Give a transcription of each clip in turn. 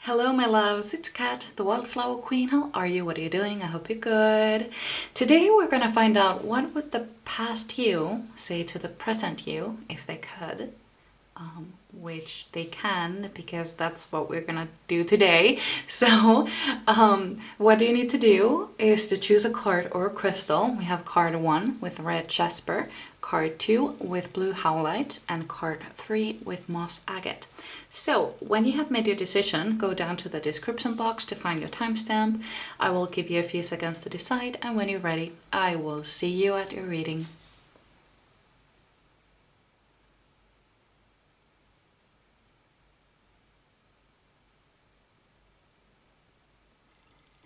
Hello my loves, it's Kat, the Wildflower Queen. How are you? What are you doing? I hope you're good. Today we're gonna find out what would the past you say to the present you, if they could. Which they can, because that's what we're gonna do today. So what you need to do is to choose a card or a crystal. We have card 1 with red jasper, card 2 with blue howlite, and card 3 with moss agate. So when you have made your decision, go down to the description box to find your timestamp. I will give you a few seconds to decide, and when you're ready, I will see you at your reading.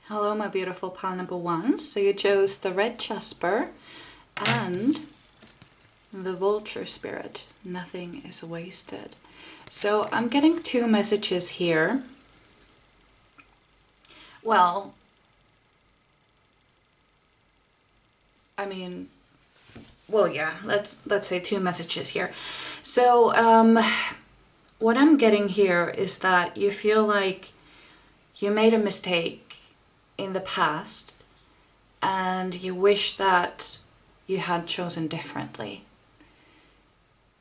Hello my beautiful pile number 1. So you chose the red jasper and the vulture spirit. Nothing is wasted. So I'm getting 2 messages here. Well, yeah, let's say 2 messages here. So what I'm getting here is that you feel like you made a mistake in the past and you wish that you had chosen differently,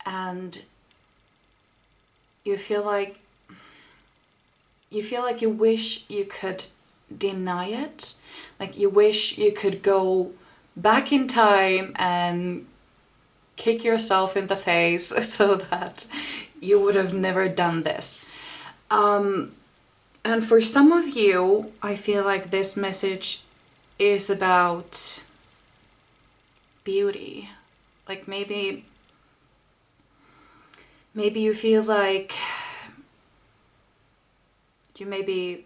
and you feel like you wish you could deny it, like you wish you could go back in time and kick yourself in the face so that you would have never done this. And for some of you, I feel like this message is about beauty. Like maybe you feel like you maybe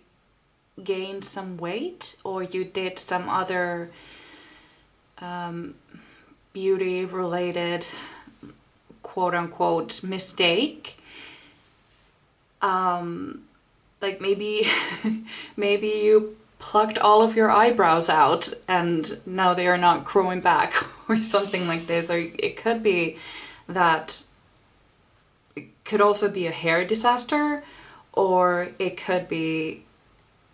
gained some weight, or you did some other beauty related quote unquote mistake. Like maybe you plucked all of your eyebrows out and now they are not growing back or something like this. Or it could be that it could also be a hair disaster, or it could be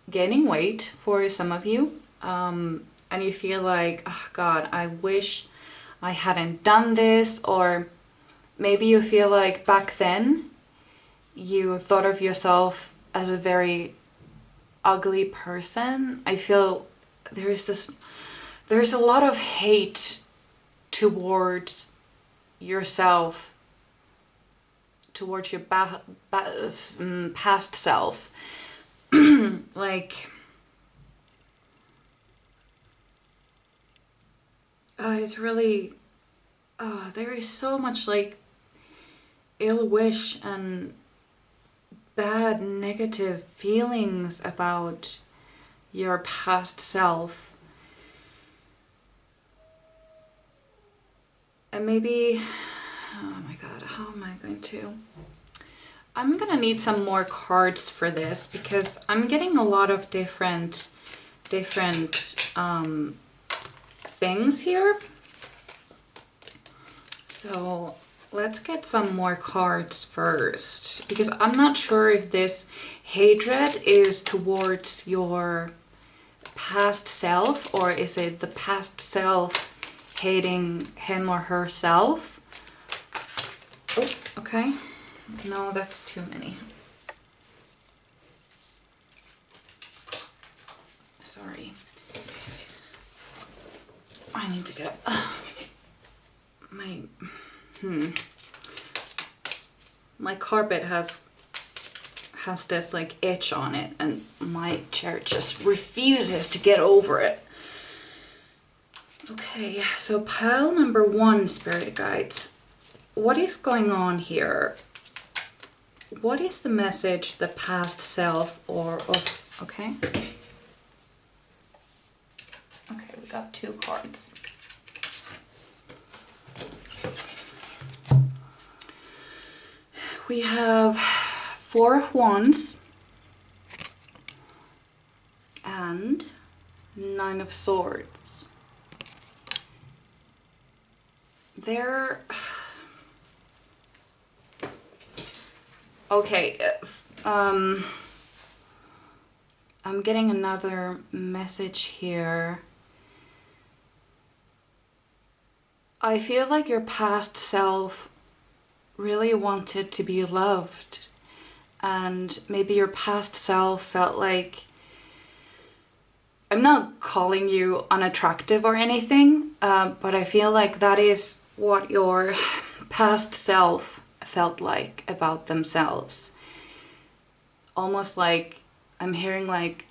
gaining weight for some of you. And you feel like, oh God, I wish I hadn't done this. Or maybe you feel like back then you thought of yourself as a very ugly person. I feel there's a lot of hate towards yourself, towards your past self. Like it's really there is so much like ill wish and bad negative feelings about your past self. And maybe, oh my God, how am I going to? I'm gonna need some more cards for this, because I'm getting a lot of different things here. So let's get some more cards first, because I'm not sure if this hatred is towards your past self, or is it the past self hating him or herself. Oh, okay. No, that's too many. Sorry. I need to get up. My carpet has this like itch on it, and my chair just refuses to get over it. Okay, so pile number 1, spirit guides. What is going on here? What is the message the past self or of, okay? Okay, we got 2 cards. We have 4 of Wands and 9 of Swords. They're okay. I'm getting another message here. I feel like your past self really wanted to be loved, and maybe your past self felt like, I'm not calling you unattractive or anything, but I feel like that is what your past self felt like about themselves. Almost like, I'm hearing like,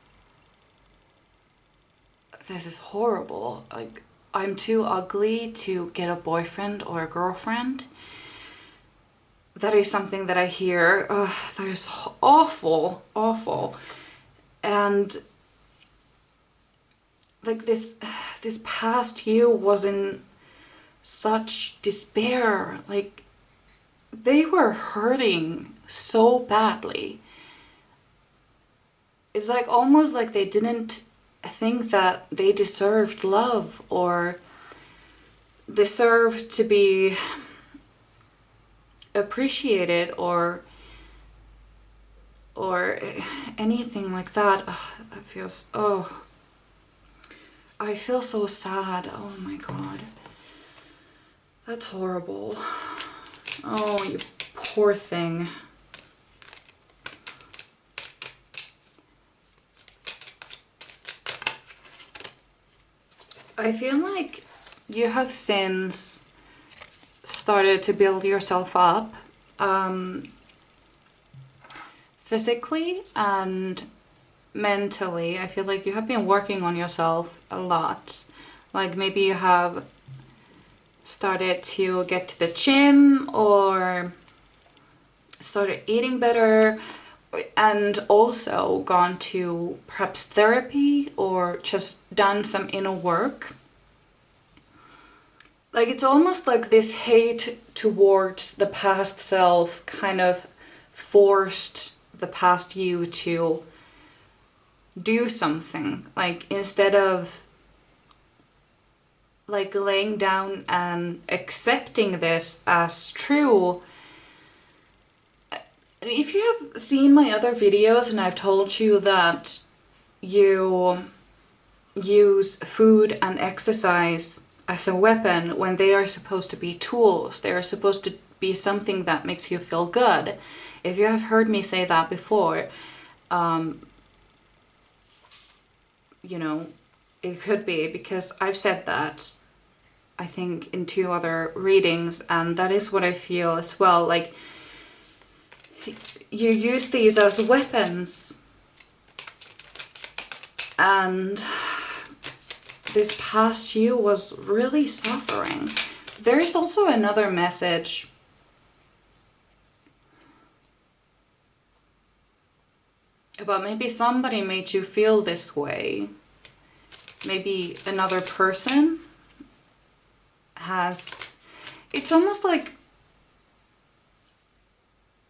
this is horrible, like, I'm too ugly to get a boyfriend or a girlfriend. That is something that I hear. That is awful, awful. And like this past you was in such despair. Like, they were hurting so badly. It's like almost like they didn't think that they deserved love or deserved to be appreciated or anything like that. That feels, I feel so sad. Oh my god, that's horrible. Oh, you poor thing. I feel like you have since started to build yourself up, physically and mentally. I feel like you have been working on yourself a lot. Like maybe you have started to get to the gym or started eating better, and also gone to perhaps therapy or just done some inner work. Like, it's almost like this hate towards the past self kind of forced the past you to do something. Like, instead of like laying down and accepting this as true. If you have seen my other videos and I've told you that you use food and exercise as a weapon when they are supposed to be tools, they are supposed to be something that makes you feel good. If you have heard me say that before, you know, it could be because I've said that, I think, in 2 other readings, and that is what I feel as well. Like, you use these as weapons, and this past you was really suffering. There is also another message about maybe somebody made you feel this way. Maybe another person has... It's almost like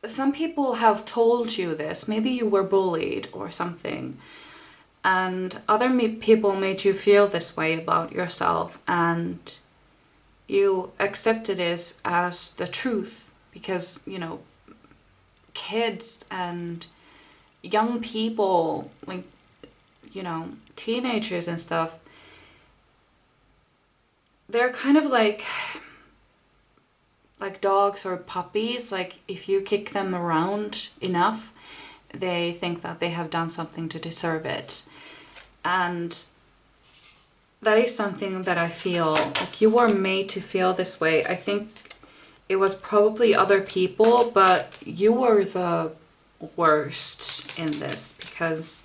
some people have told you this. Maybe you were bullied or something, and other people made you feel this way about yourself, and you accepted it as the truth because, you know, kids and young people, like, you know, teenagers and stuff, they're kind of like dogs or puppies. Like, if you kick them around enough, they think that they have done something to deserve it. And that is something that I feel like you were made to feel this way. I think it was probably other people, but you were the worst in this, because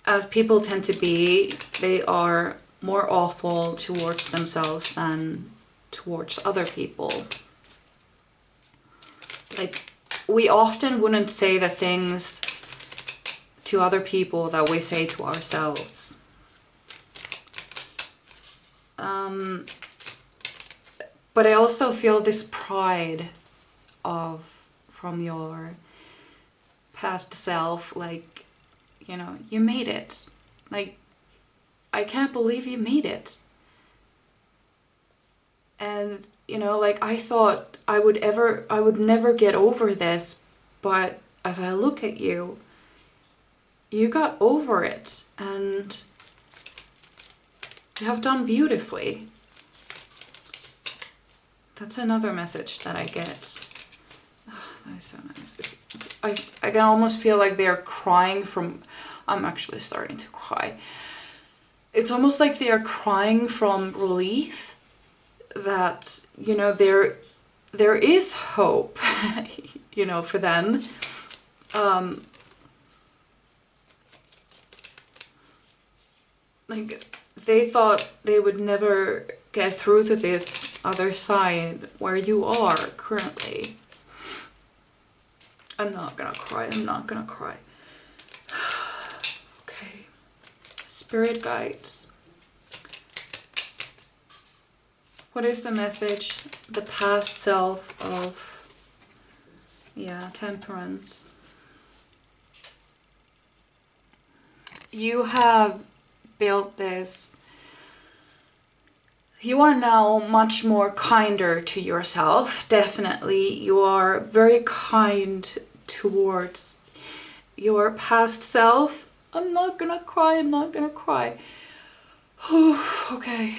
as people tend to be, they are more awful towards themselves than towards other people. Like, we often wouldn't say the things to other people that we say to ourselves. But I also feel this pride from your past self, like, you know, you made it. Like, I can't believe you made it. And, you know, like, I thought I would never get over this, but as I look at you, you got over it and you have done beautifully. That's another message that I get. Oh, that is so nice. I can almost feel like they're crying from... I'm actually starting to cry. It's almost like they are crying from relief that, you know, there is hope, you know, for them. Like, they thought they would never get through to this other side where you are currently. I'm not gonna cry, I'm not gonna cry. Okay. Spirit guides. What is the message? The past self of, yeah, Temperance. You have built this. You are now much more kinder to yourself, definitely. You are very kind towards your past self. I'm not gonna cry, I'm not gonna cry. Okay.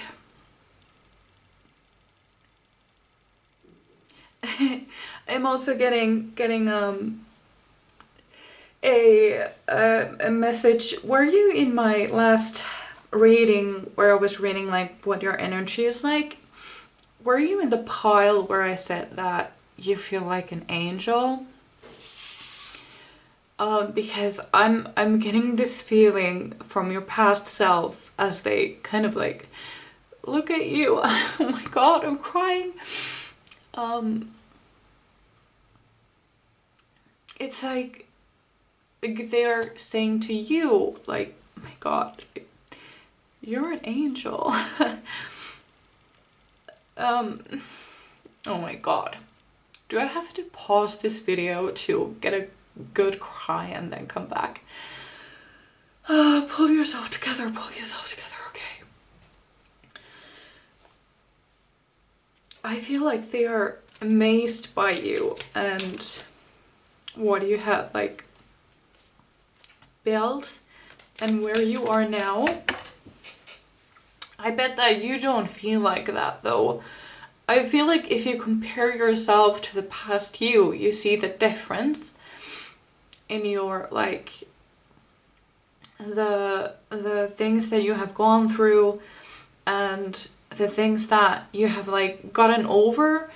I'm also getting a message. Were you in my last reading where I was reading like what your energy is like? Were you in the pile where I said that you feel like an angel? Because I'm getting this feeling from your past self as they kind of like look at you. Oh my god, I'm crying. It's like they're saying to you, like, oh my god, you're an angel. Oh my god. Do I have to pause this video to get a good cry and then come back? Pull yourself together, okay. I feel like they are amazed by you and what you have like built and where you are now. I bet that you don't feel like that though. I feel like if you compare yourself to the past you see the difference in your like the things that you have gone through and the things that you have like gotten over,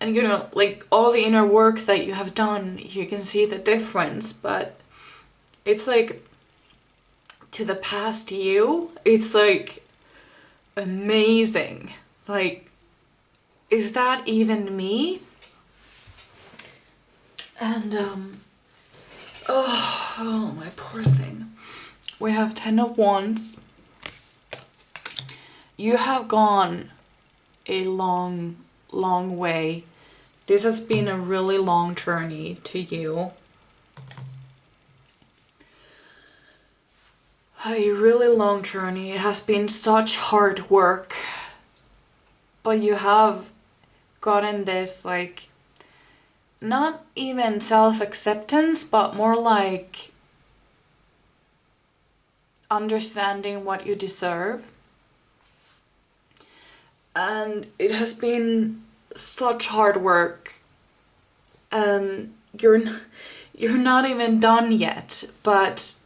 and you know, like all the inner work that you have done, you can see the difference. But it's like to the past you, it's like amazing. Like, is that even me? And oh my poor thing. We have 10 of Wands. You have gone a long way. This has been a really long journey to you. A really long journey. It has been such hard work. But you have gotten this, like, not even self-acceptance, but more like understanding what you deserve. And it has been such hard work, and you're not even done yet. But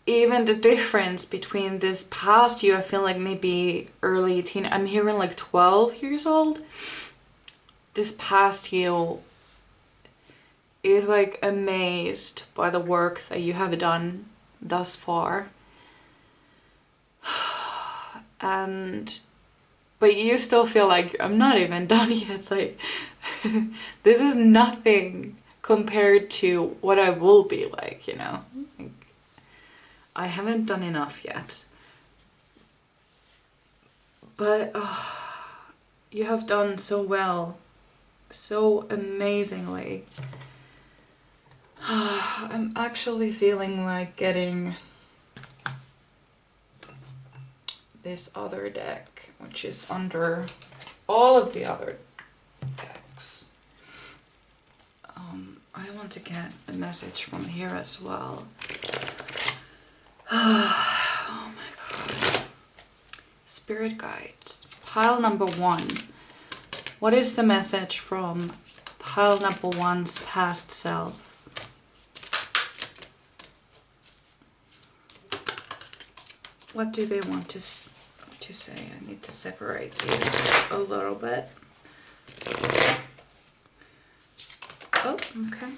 even the difference between this past you, I feel like maybe early teen, I'm hearing like 12 years old. This past you is like amazed by the work that you have done thus far. But you still feel like I'm not even done yet. Like, this is nothing compared to what I will be like, you know? Like, I haven't done enough yet. But you have done so well. So amazingly. I'm actually feeling like getting this other deck, which is under all of the other decks. I want to get a message from here as well. Oh my god. Spirit guides. Pile number 1. What is the message from pile number 1's past self? What do they want to say? I need to separate these a little bit. Oh, okay.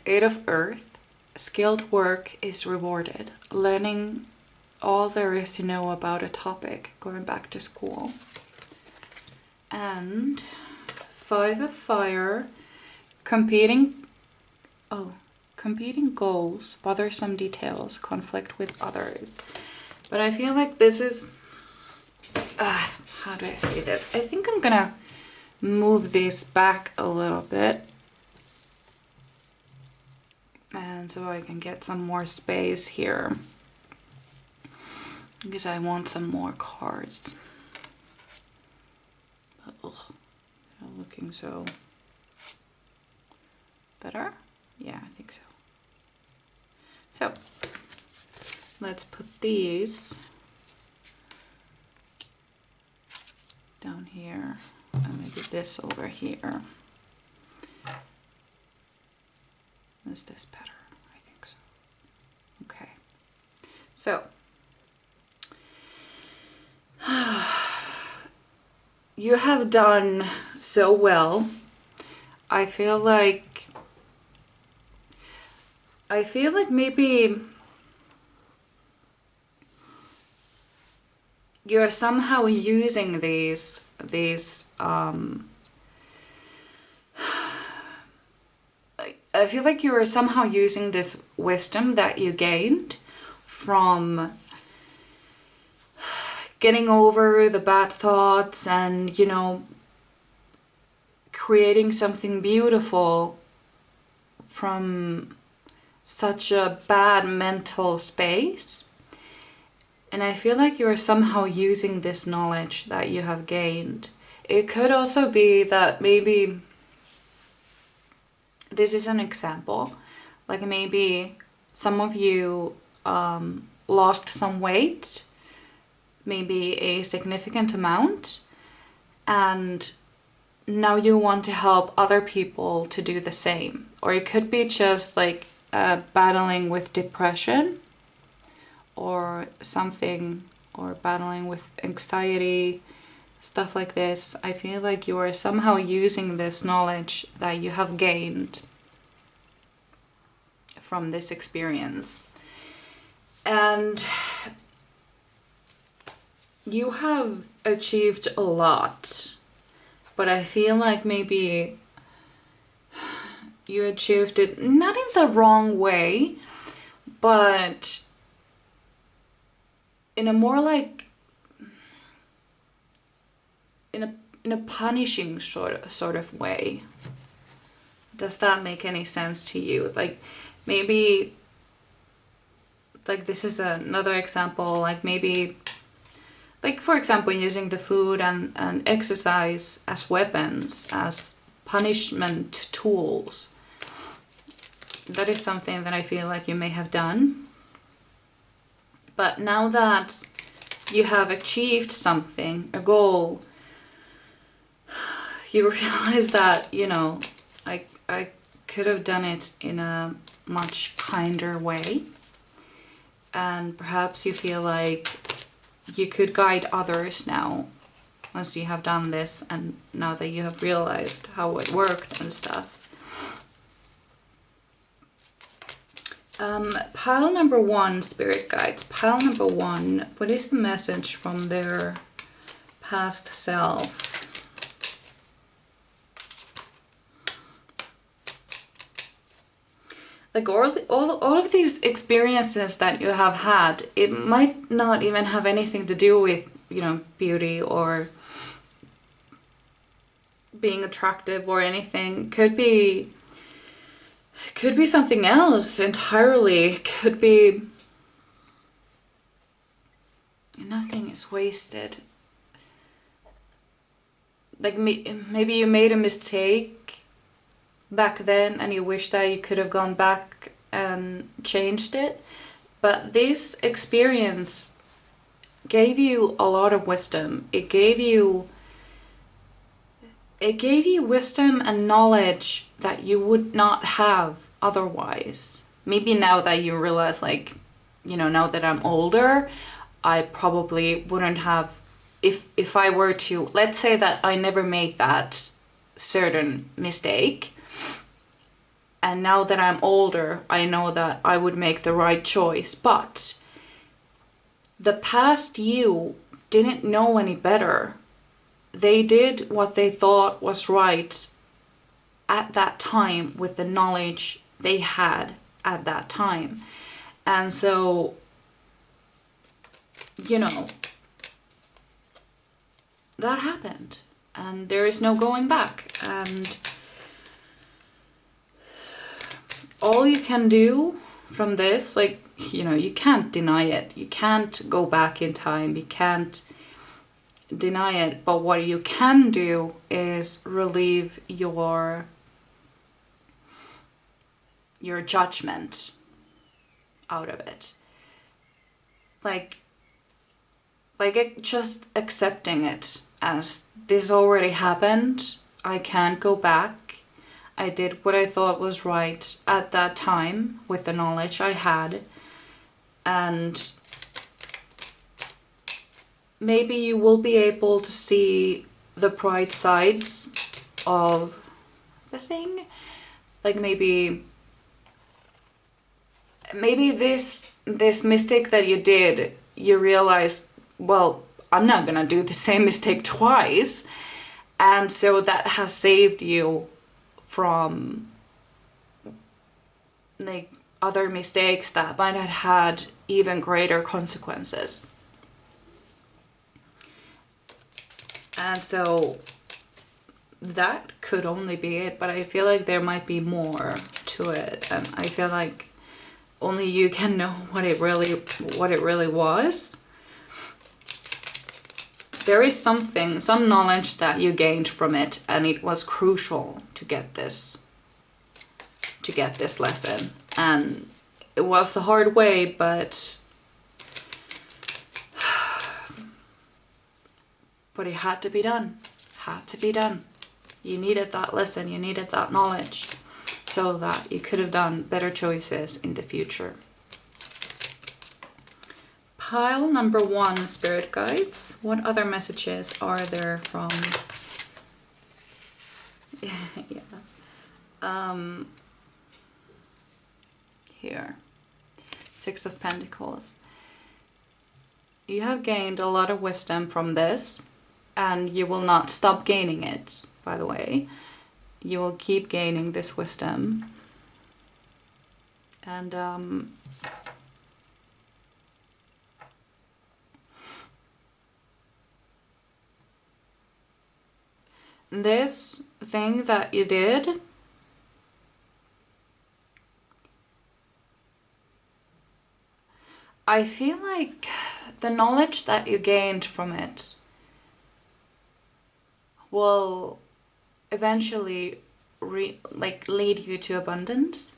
Eight of Earth. Skilled work is rewarded. Learning all there is to know about a topic. Going back to school. And 5 of Fire. Competing goals, bothersome details, conflict with others. But I feel like this is... how do I say this? I think I'm gonna move this back a little bit. And so I can get some more space here. Because I want some more cards. But, ugh, they're looking so... Better? Yeah, I think so. So, let's put these down here, and maybe this over here. Is this better? I think so. Okay. So, you have done so well. I feel like maybe you're somehow using these I feel like you're somehow using this wisdom that you gained from getting over the bad thoughts and, you know, creating something beautiful from such a bad mental space. And I feel like you're somehow using this knowledge that you have gained. It could also be that maybe this is an example, like maybe some of you lost some weight, maybe a significant amount, and now you want to help other people to do the same. Or it could be just like battling with depression or something, or battling with anxiety, stuff like this. I feel like you are somehow using this knowledge that you have gained from this experience. And you have achieved a lot, but I feel like maybe you achieved it not in the wrong way, but in a more like in a punishing sort of way. Does that make any sense to you? Like maybe, like this is another example, like maybe, like for example, using the food and exercise as weapons, as punishment tools. That is something that I feel like you may have done. But now that you have achieved something, a goal, you realize that, you know, I could have done it in a much kinder way. And perhaps you feel like you could guide others now, once you have done this and now that you have realized how it worked and stuff. Pile number 1, spirit guides. Pile number 1, what is the message from their past self? Like all of these experiences that you have had, it might not even have anything to do with, you know, beauty or being attractive or anything. Could be something else entirely. Could be Nothing is wasted. Like maybe you made a mistake back then and you wish that you could have gone back and changed it. But this experience gave you a lot of wisdom. It gave you wisdom and knowledge that you would not have otherwise. Maybe now that you realize, like, you know, now that I'm older, I probably wouldn't have, if I were to, let's say that I never made that certain mistake, and now that I'm older, I know that I would make the right choice. But the past you didn't know any better. They did what they thought was right at that time with the knowledge they had at that time. And so, you know, that happened. And there is no going back. And all you can do from this, like, you know, you can't deny it. You can't go back in time. You can't deny it. But what you can do is relieve your judgment out of it. Like just accepting it as this already happened. I can't go back. I did what I thought was right at that time with the knowledge I had. And maybe you will be able to see the bright sides of the thing. Like maybe this mistake that you did, you realized, well, I'm not gonna do the same mistake twice. And so that has saved you from like other mistakes that might have had even greater consequences. And so that could only be it, but I feel like there might be more to it, and I feel like only you can know what it really was. There is some knowledge that you gained from it, and it was crucial to get this lesson. And it was the hard way, but it had to be done. Had to be done. You needed that lesson, you needed that knowledge, so that you could have done better choices in the future. Pile number 1, spirit guides. What other messages are there from... Here. 6 of Pentacles. You have gained a lot of wisdom from this, and you will not stop gaining it, by the way. You will keep gaining this wisdom. And this thing that you did, I feel like the knowledge that you gained from it will eventually lead you to abundance.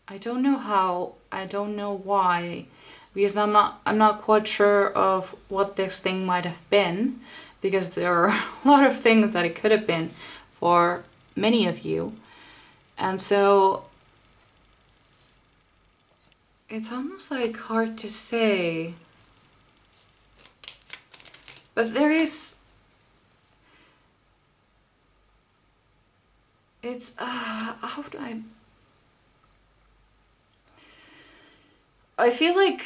I don't know how, I don't know why, because I'm not quite sure of what this thing might have been, because there are a lot of things that it could have been for many of you. And so it's almost like hard to say, but there is, it's how do I feel like,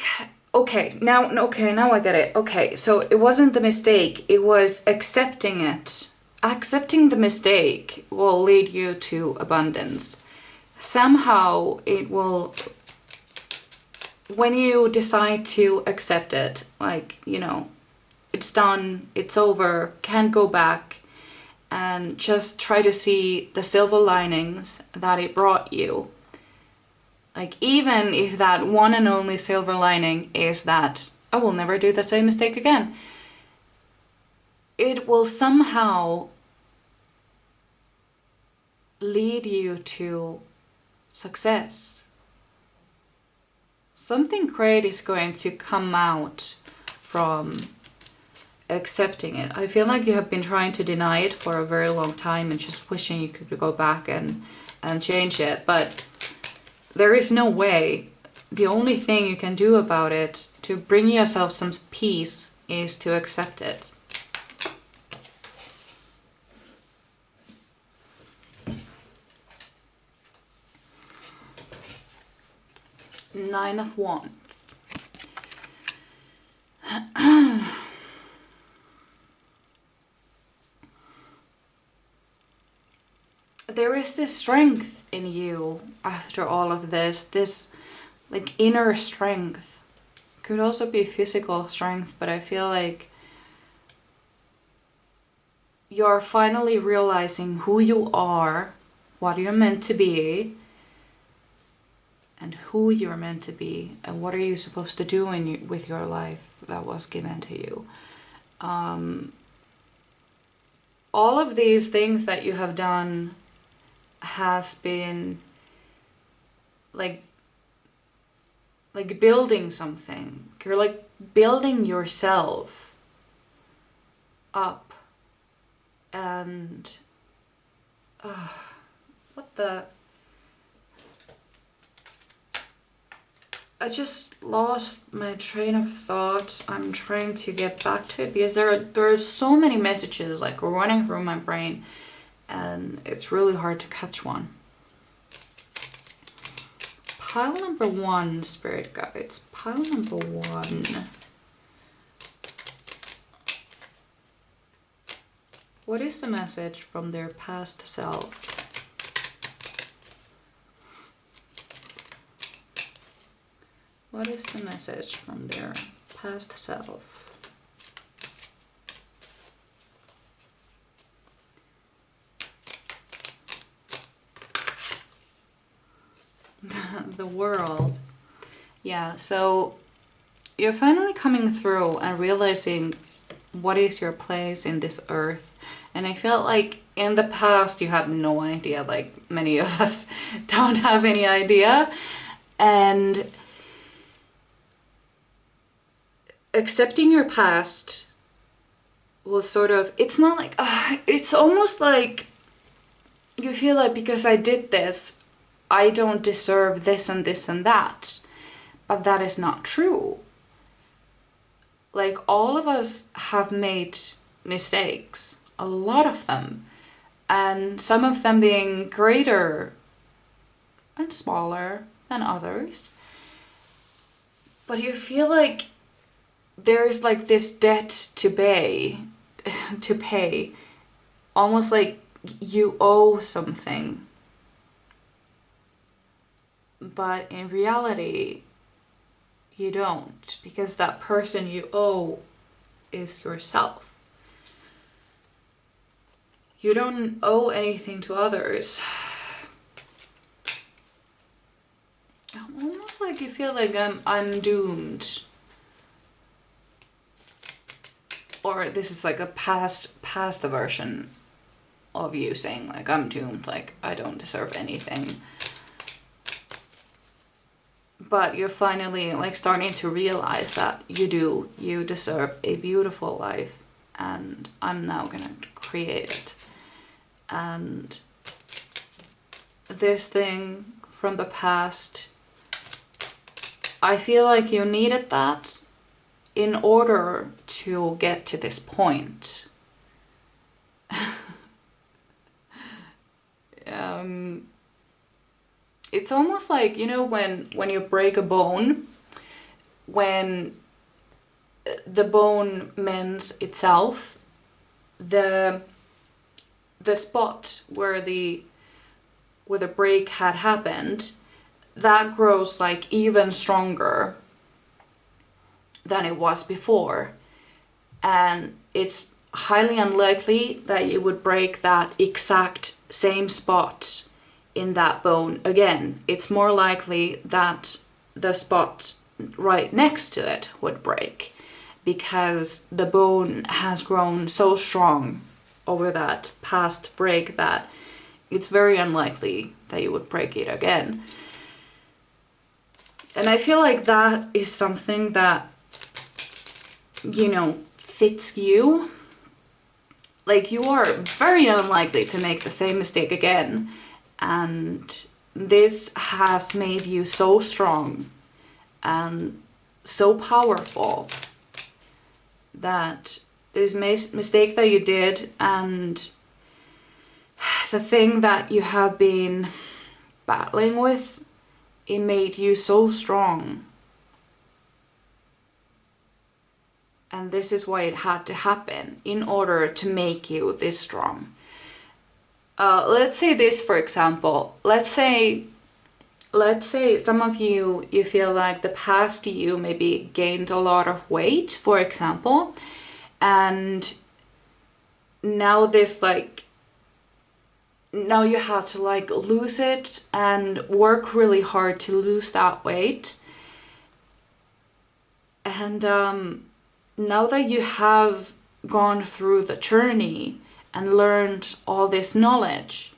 okay, now I get it. Okay, so it wasn't the mistake, it was accepting it. Accepting the mistake will lead you to abundance. Somehow it will, when you decide to accept it, like, you know, it's done, it's over, can't go back, and just try to see the silver linings that it brought you, Like, even if that one and only silver lining is that I will never do the same mistake again, it will somehow lead you to success. Something great is going to come out from accepting it. I feel like you have been trying to deny it for a very long time and just wishing you could go back and change it, but there is no way. The only thing you can do about it to bring yourself some peace is to accept it. Nine of Wands. There is this strength in you after all of this like inner strength. Could also be physical strength, but I feel like you're finally realizing who you are, what you're meant to be, and who you're meant to be, and what are you supposed to do with your life that was given to you. All of these things that you have done has been like building something. You're like building yourself up, and what the... I just lost my train of thought. I'm trying to get back to it because there are so many messages like running through my brain, and it's really hard to catch one. Pile number 1, Spirit Guides. Pile number 1. What is the message from their past self? What is the message from their past self? The World. Yeah, so you're finally coming through and realizing what is your place in this earth. And I felt like in the past you had no idea, like many of us don't have any idea. And accepting your past will sort of, it's not like, it's almost like you feel like because I did this, I don't deserve this and this and that. But that is not true. Like, all of us have made mistakes, a lot of them, and some of them being greater and smaller than others. But you feel like there's like this debt to pay, almost like you owe something. But in reality, you don't, because that person you owe is yourself. You don't owe anything to others. Almost like you feel like I'm doomed. Or this is like a past version of you saying like I'm doomed, like I don't deserve anything. But you're finally like starting to realize that you do. You deserve a beautiful life, and I'm now gonna create it. And this thing from the past, I feel like you needed that in order to get to this point. It's almost like, you know, when you break a bone, when the bone mends itself, the spot where the break had happened, that grows like even stronger than it was before. And it's highly unlikely that you would break that exact same spot in that bone again, it's more likely that the spot right next to it would break, because the bone has grown so strong over that past break that it's very unlikely that you would break it again. And I feel like that is something that, you know, fits you. Like, you are very unlikely to make the same mistake again. And this has made you so strong and so powerful that this mistake that you did and the thing that you have been battling with, it made you so strong. And this is why it had to happen, in order to make you this strong. Let's say this, for example. Let's say some of you feel like the past you maybe gained a lot of weight, for example, and now now you have to like lose it and work really hard to lose that weight. And now that you have gone through the journey and learned all this knowledge,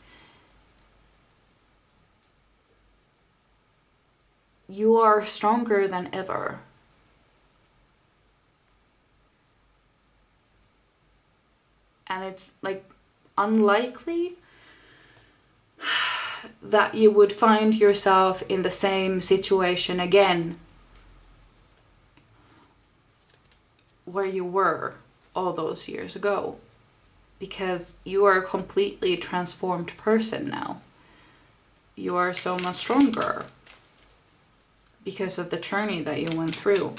you are stronger than ever. And it's like unlikely that you would find yourself in the same situation again where you were all those years ago, because you are a completely transformed person now. You are so much stronger because of the journey that you went through.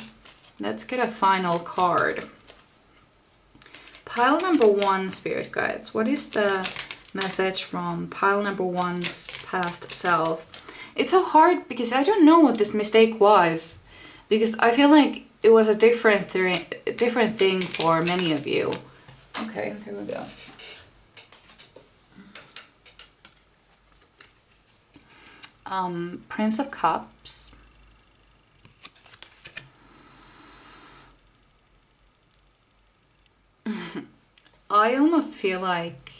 Let's get a final card. Pile number 1, Spirit Guides. What is the message from pile number 1's past self? It's so hard because I don't know what this mistake was, because I feel like it was a different thing for many of you. Okay, here we go. Prince of Cups. I almost feel like,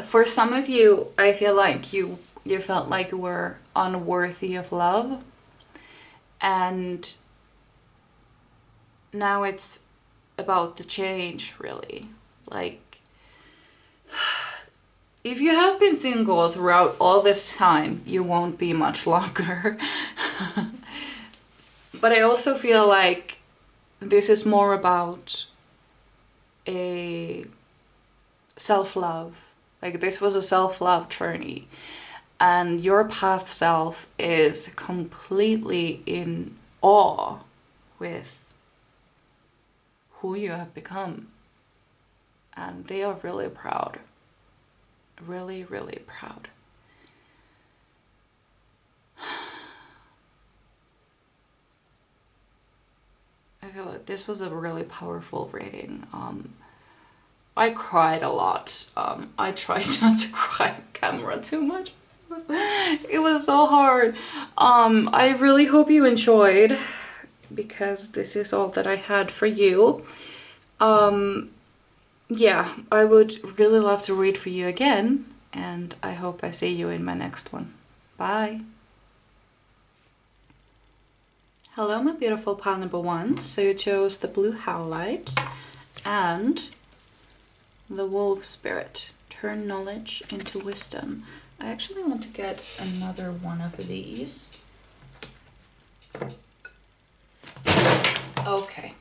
for some of you, I feel like you felt like you were unworthy of love, and now it's about to change, really. Like, if you have been single throughout all this time, you won't be much longer. But I also feel like this is more about a self-love. Like, this was a self-love journey, and your past self is completely in awe with who you have become, and they are really proud. Really, really proud. I feel like this was a really powerful reading. I cried a lot. I tried not to cry on camera too much. It was so hard. I really hope you enjoyed, because this is all that I had for you. Yeah, I would really love to read for you again, and I hope I see you in my next one. Bye! Hello, my beautiful pile number 1. So you chose the blue howlite and the wolf spirit. Turn knowledge into wisdom. I actually want to get another one of these. Okay.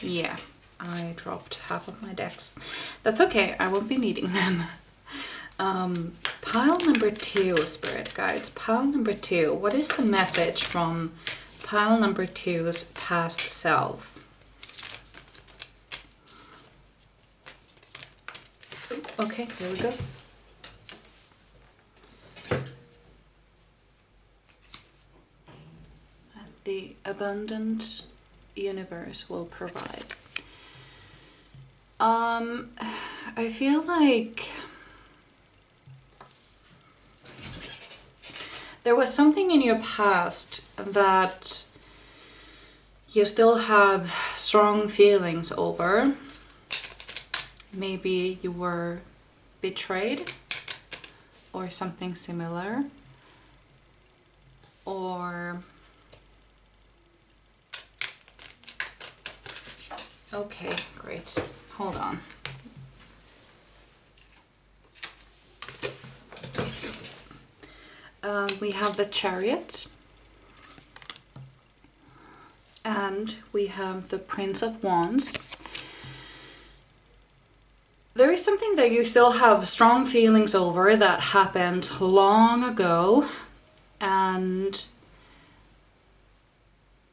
Yeah, I dropped half of my decks. That's okay, I won't be needing them. Pile number 2, Spirit Guides. Pile number 2. What is the message from pile number 2's past self? Okay, here we go. The abundant universe will provide. I feel like There was something in your past that you still have strong feelings over. Maybe you were betrayed or something similar. Or... okay, great. Hold on. We have the Chariot. And we have the Prince of Wands. There is something that you still have strong feelings over that happened long ago. And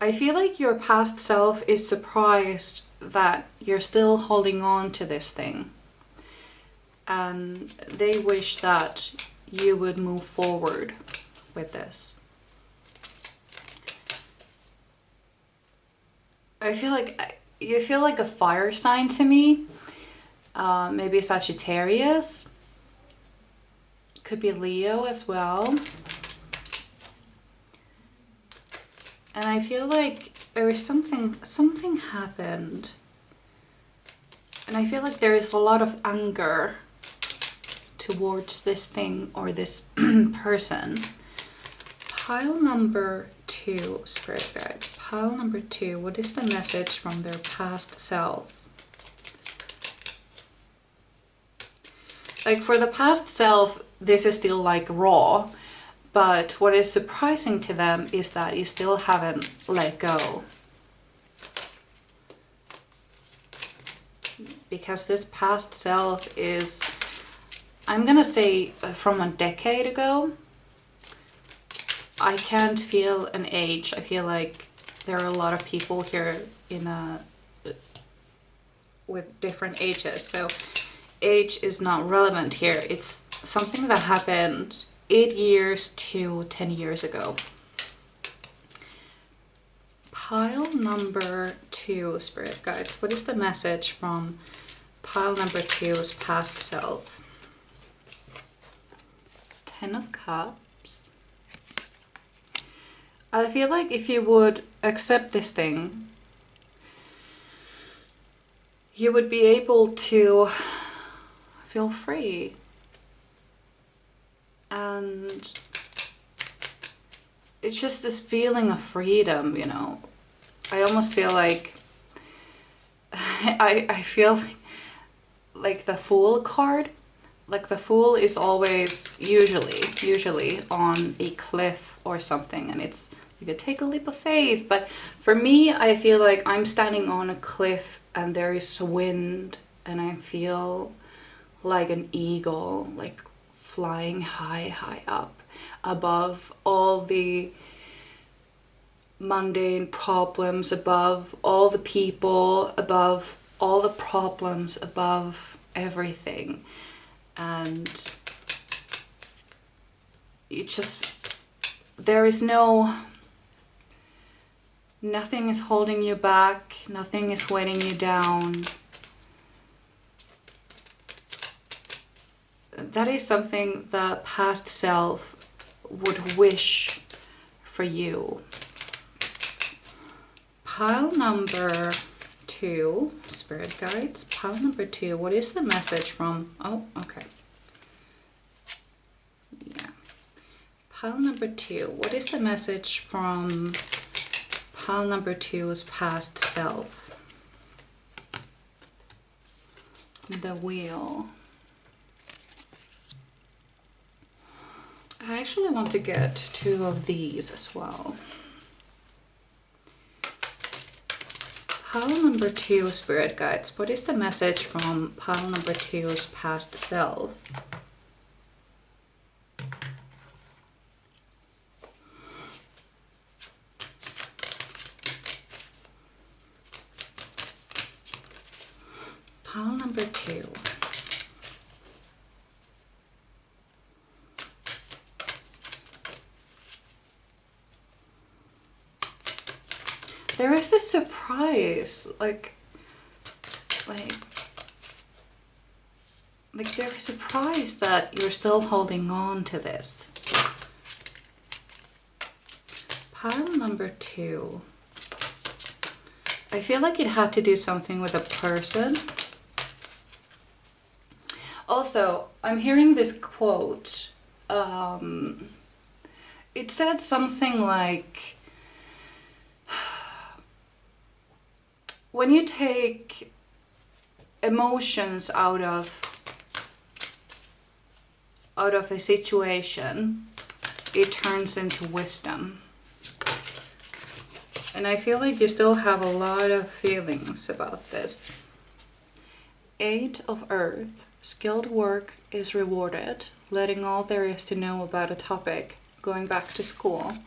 I feel like your past self is surprised that you're still holding on to this thing. And they wish that you would move forward with this. I feel like you feel like a fire sign to me. Maybe Sagittarius. Could be Leo as well. And I feel like there was something happened. And I feel like there is a lot of anger towards this thing or this person. Pile number 2, Spirit Guides. Pile number 2, what is the message from their past self? Like for the past self, this is still like raw. But what is surprising to them is that you still haven't let go. Because this past self is, I'm gonna say from a decade ago. I can't feel an age. I feel like there are a lot of people here with different ages. So age is not relevant here. It's something that happened 8 years to 10 years ago. Pile number 2, Spirit Guides. What is the message from pile number 2's past self? 10 of Cups. I feel like if you would accept this thing, you would be able to feel free. And it's just this feeling of freedom, you know. I almost feel like I feel like the Fool card. Like the Fool is always usually on a cliff or something, and it's you could take a leap of faith. But for me, I feel like I'm standing on a cliff and there is wind, and I feel like an eagle, like flying high up above all the mundane problems, above all the people, above all the problems, above everything. And you just, there is nothing is holding you back, nothing is weighing you down. That is something the past self would wish for you. Pile number 2, Spirit Guides. Pile number 2, what is the message from... oh, okay. Yeah. Pile number 2, what is the message from pile number 2's past self? The Wheel. I actually want to get 2 of these as well. Pile number 2, Spirit Guides. What is the message from pile number 2's past self? Pile number 2. There is this surprise, like they're surprised that you're still holding on to this. Pile number 2. I feel like it had to do something with a person. Also, I'm hearing this quote. It said something like, when you take emotions out of a situation, it turns into wisdom. And I feel like you still have a lot of feelings about this. 8 of Earth. Skilled work is rewarded. Letting all there is to know about a topic. Going back to school.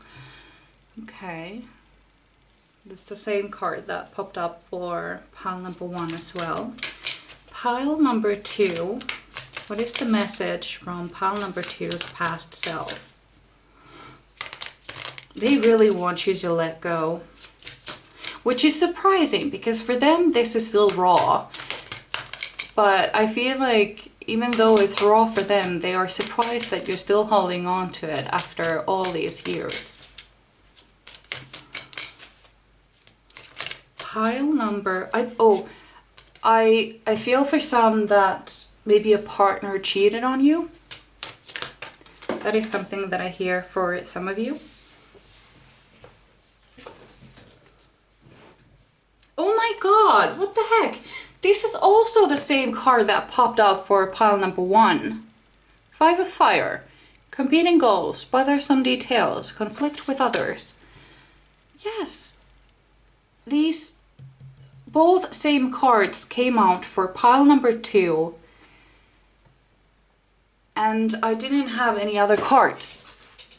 Okay. It's the same card that popped up for pile number 1 as well. Pile number 2. What is the message from pile number 2's past self? They really want you to let go. Which is surprising, because for them this is still raw. But I feel like even though it's raw for them, they are surprised that you're still holding on to it after all these years. Pile number... I feel for some that maybe a partner cheated on you. That is something that I hear for some of you. Oh my god, what the heck? This is also the same card that popped up for pile number 1. 5 of Fire. Competing goals, bothersome details, conflict with others. Yes. These both same cards came out for pile number 2. And I didn't have any other cards.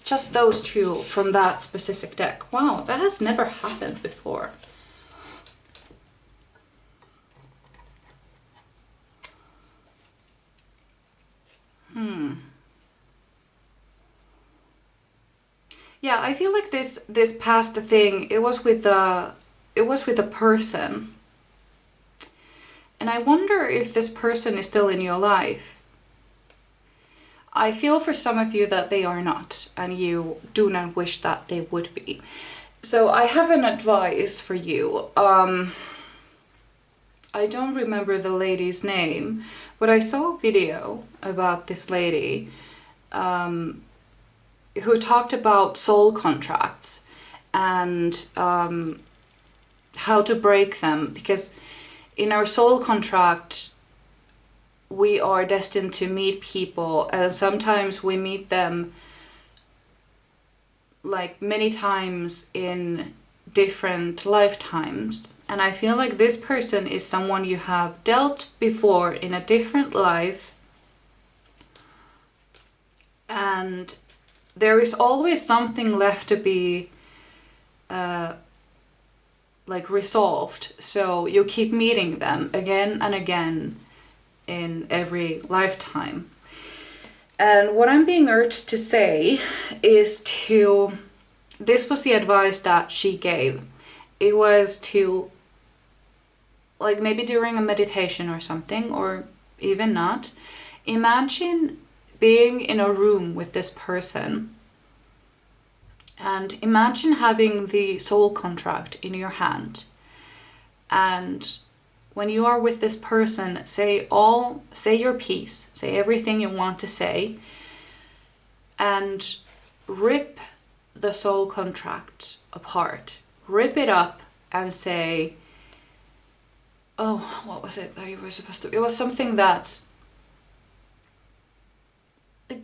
Just those 2 from that specific deck. Wow, that has never happened before. Yeah, I feel like this past thing, it was with a person. And I wonder if this person is still in your life. I feel for some of you that they are not, and you do not wish that they would be. So I have an advice for you. I don't remember the lady's name, but I saw a video about this lady who talked about soul contracts and how to break them, because in our soul contract we are destined to meet people, and sometimes we meet them like many times in different lifetimes. And I feel like this person is someone you have dealt before in a different life, and there is always something left to be like resolved. So you keep meeting them again and again in every lifetime. And what I'm being urged to say is to, this was the advice that she gave. It was to, like maybe during a meditation or something, or even not, imagine being in a room with this person, and imagine having the soul contract in your hand. And when you are with this person, say your piece, say everything you want to say, and rip the soul contract apart. Rip it up and say, oh, what was it that you were supposed to... It was something that,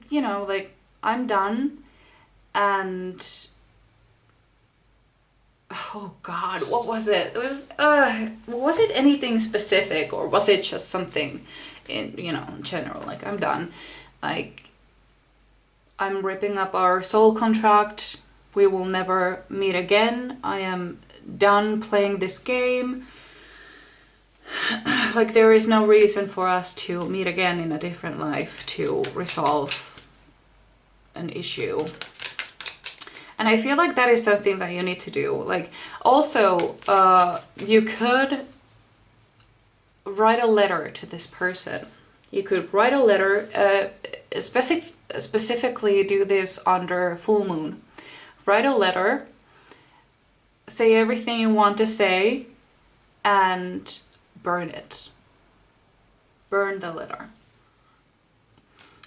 you know, like, I'm done, and... Oh God, what was it? It was it anything specific, or was it just something in, you know, in general, like, I'm done. Like, I'm ripping up our soul contract. We will never meet again. I am done playing this game. Like, there is no reason for us to meet again in a different life to resolve an issue. And I feel like that is something that you need to do. Like, also, you could write a letter to this person. You could write a letter, specifically do this under full moon. Write a letter say everything you want to say and burn it. Burn the letter.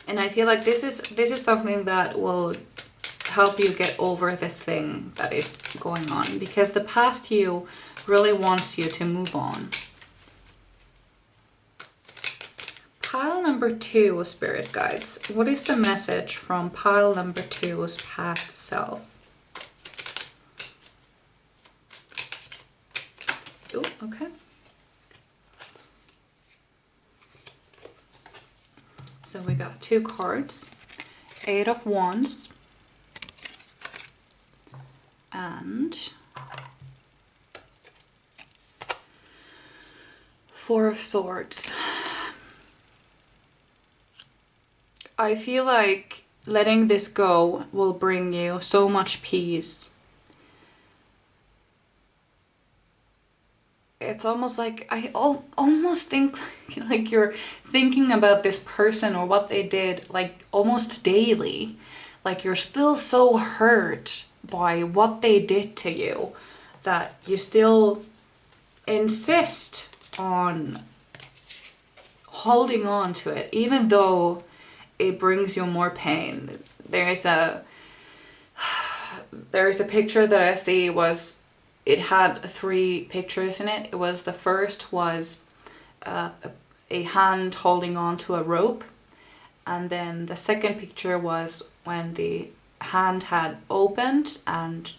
And I feel like this is something that will help you get over this thing that is going on, because the past you really wants you to move on. Pile number 2, spirit guides. What is the message from pile number 2's past self? Oh, okay. So we got 2 cards. 8 of Wands. And 4 of Swords. I feel like letting this go will bring you so much peace. It's almost like I almost think like you're thinking about this person or what they did like almost daily. Like you're still so hurt by what they did to you that you still insist on holding on to it, even though it brings you more pain. There is a picture that I see it had 3 pictures in it. It was, the first was a hand holding on to a rope, and then the second picture was when the hand had opened and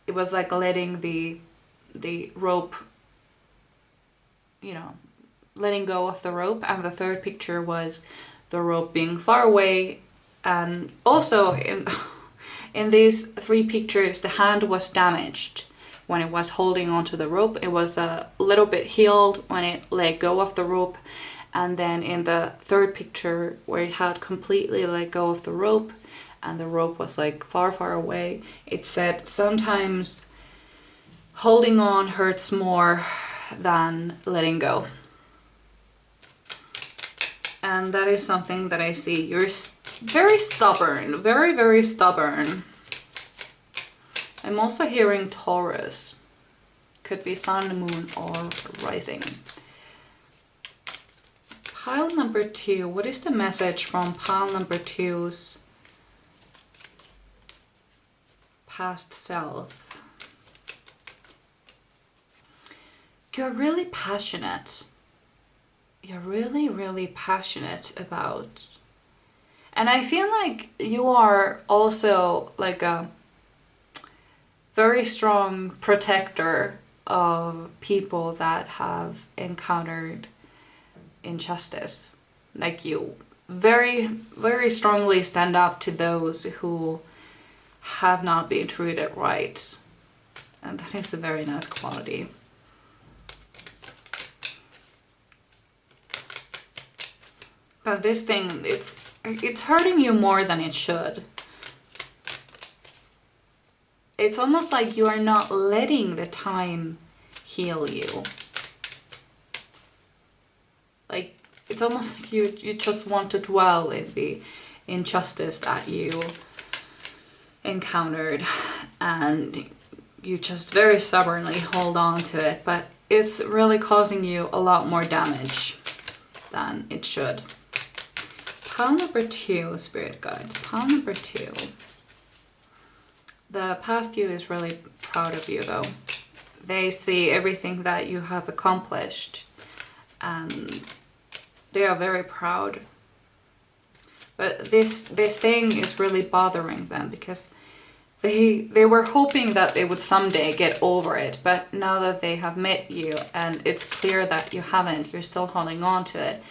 it was like letting the rope, you know, letting go of the rope, and the third picture was the rope being far away. And also in these 3 pictures the hand was damaged when it was holding onto the rope. It was a little bit healed when it let go of the rope, and then in the third picture where it had completely let go of the rope and the rope was like far away, it said sometimes holding on hurts more than letting go. And that is something that I see. You're very stubborn, very stubborn. I'm also hearing Taurus. Could be sun, moon, or rising. Pile number 2. What is the message from pile number 2's past self? You're really passionate. You're really passionate about. And I feel like you are also like a very strong protector of people that have encountered injustice. Like you very strongly stand up to those who have not been treated right. And that is a very nice quality. But this thing, it's hurting you more than it should. It's almost like you are not letting the time heal you. Like, it's almost like you just want to dwell in the injustice that you encountered, and you just very stubbornly hold on to it, but it's really causing you a lot more damage than it should. Pile number 2, spirit guides. Pile number 2. The past you is really proud of you though. They see everything that you have accomplished and they are very proud. But this thing is really bothering them because they were hoping that they would someday get over it, but now that they have met you and it's clear that you haven't, you're still holding on to it.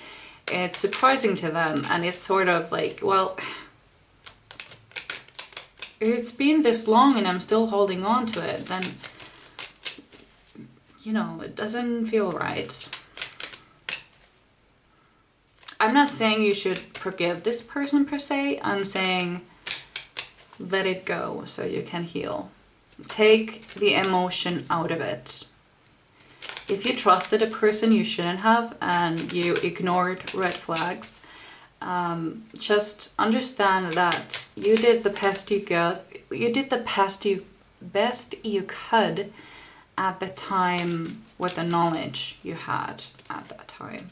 It's surprising to them, and it's sort of like, well, it's been this long and I'm still holding on to it, then, you know, it doesn't feel right. I'm not saying you should forgive this person per se, I'm saying let it go so you can heal. Take the emotion out of it. If you trusted a person you shouldn't have and you ignored red flags, just understand that you did the best you could. You did the best you best you could at the time with the knowledge you had at that time.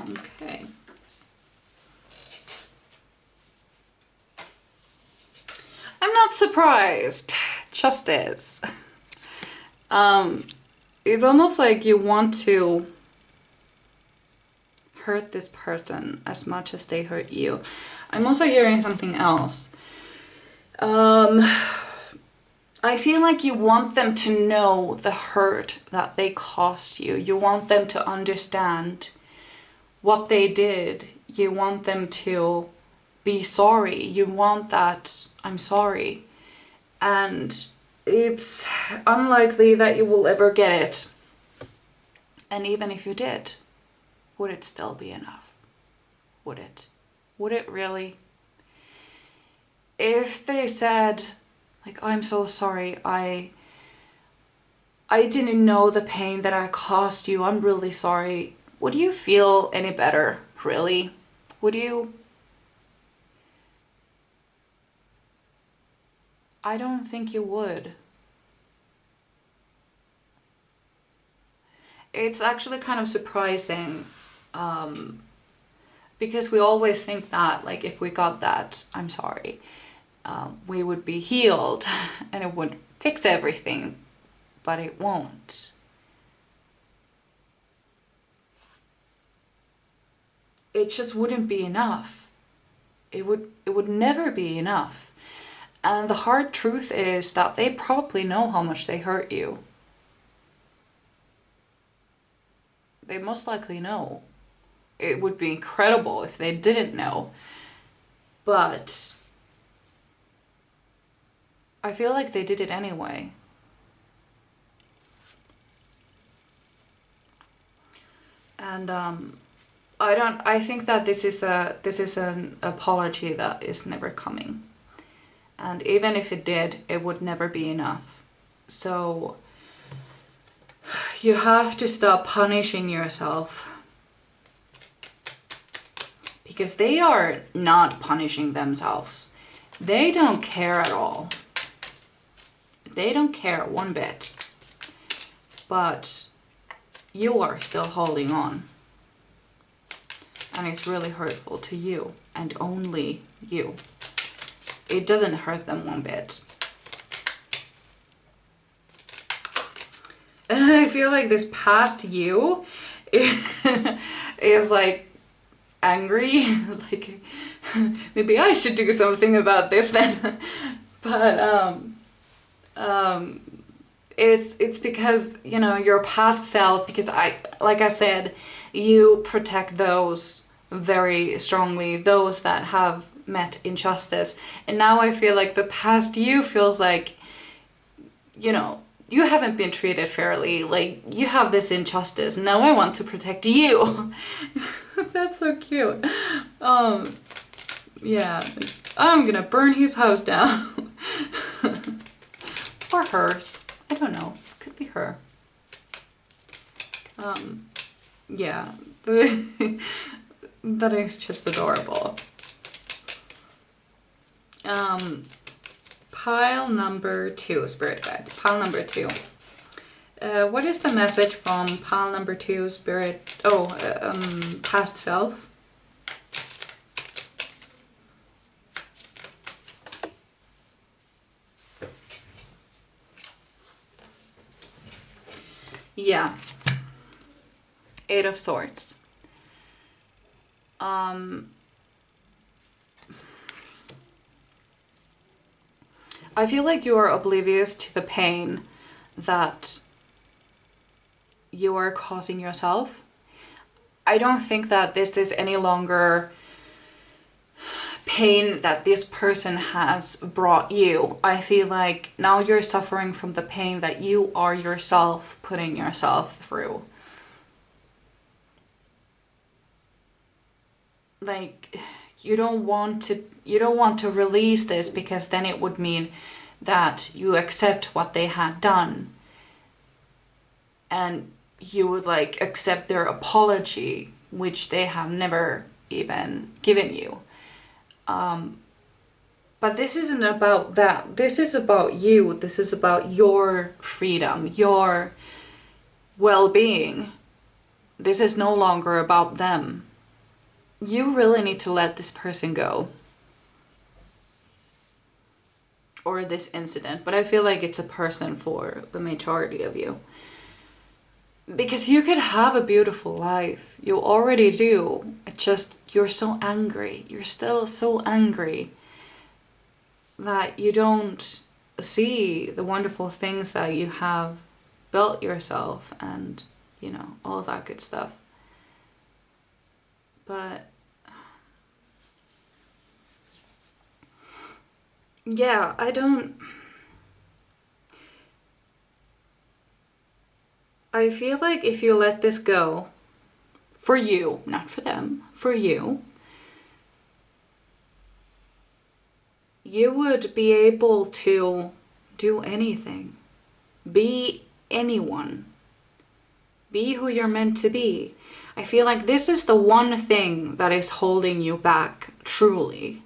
Okay. I'm not surprised. Justice. It's almost like you want to hurt this person as much as they hurt you. I'm also hearing something else. I feel like you want them to know the hurt that they caused you. You want them to understand what they did. You want them to be sorry. You want that, I'm sorry. And it's unlikely that you will ever get it. And even if you did, would it still be enough? Would it? Would it really? If they said, like, I'm so sorry, I didn't know the pain that I caused you, I'm really sorry, would you feel any better, really? Would you? I don't think you would. It's actually kind of surprising, because we always think that, like, if we got that, I'm sorry, we would be healed and it would fix everything, but it won't. It just wouldn't be enough. It would never be enough. And the hard truth is that they probably know how much they hurt you. They most likely know. It would be incredible if they didn't know. But I feel like they did it anyway. And I think that this is an apology that is never coming. And even if it did, it would never be enough. So you have to stop punishing yourself. Because they are not punishing themselves. They don't care at all. They don't care one bit. But you are still holding on. And it's really hurtful to you. And only you. It doesn't hurt them one bit. And I feel like this past you is like angry. Like, maybe I should do something about this then. But it's because, you know, your past self, because like I said, you protect those very strongly, those that have met injustice. And now I feel like the past you feels like, you know, you haven't been treated fairly, like you have this injustice, now I want to protect you. That's so cute. Yeah, I'm gonna burn his house down. Or hers, I don't know, could be her. Yeah, that is just adorable. Pile number 2, spirit guides. Pile number 2. What is the message from pile number 2, spirit? Oh, past self. Yeah. 8 of Swords. I feel like you are oblivious to the pain that you are causing yourself. I don't think that this is any longer pain that this person has brought you. I feel like now you're suffering from the pain that you are yourself putting yourself through. Like, you don't want to release this, because then it would mean that you accept what they had done. And you would like accept their apology, which they have never even given you. But this isn't about that. This is about you. This is about your freedom, your well-being. This is no longer about them. You really need to let this person go. Or this incident. But I feel like it's a person for the majority of you. Because you could have a beautiful life. You already do. It's just you're so angry. You're still so angry that you don't see the wonderful things that you have built yourself and, you know, all that good stuff. But yeah, I feel like if you let this go, for you, not for them, for you, you would be able to do anything. Be anyone. Be who you're meant to be. I feel like this is the one thing that is holding you back, truly.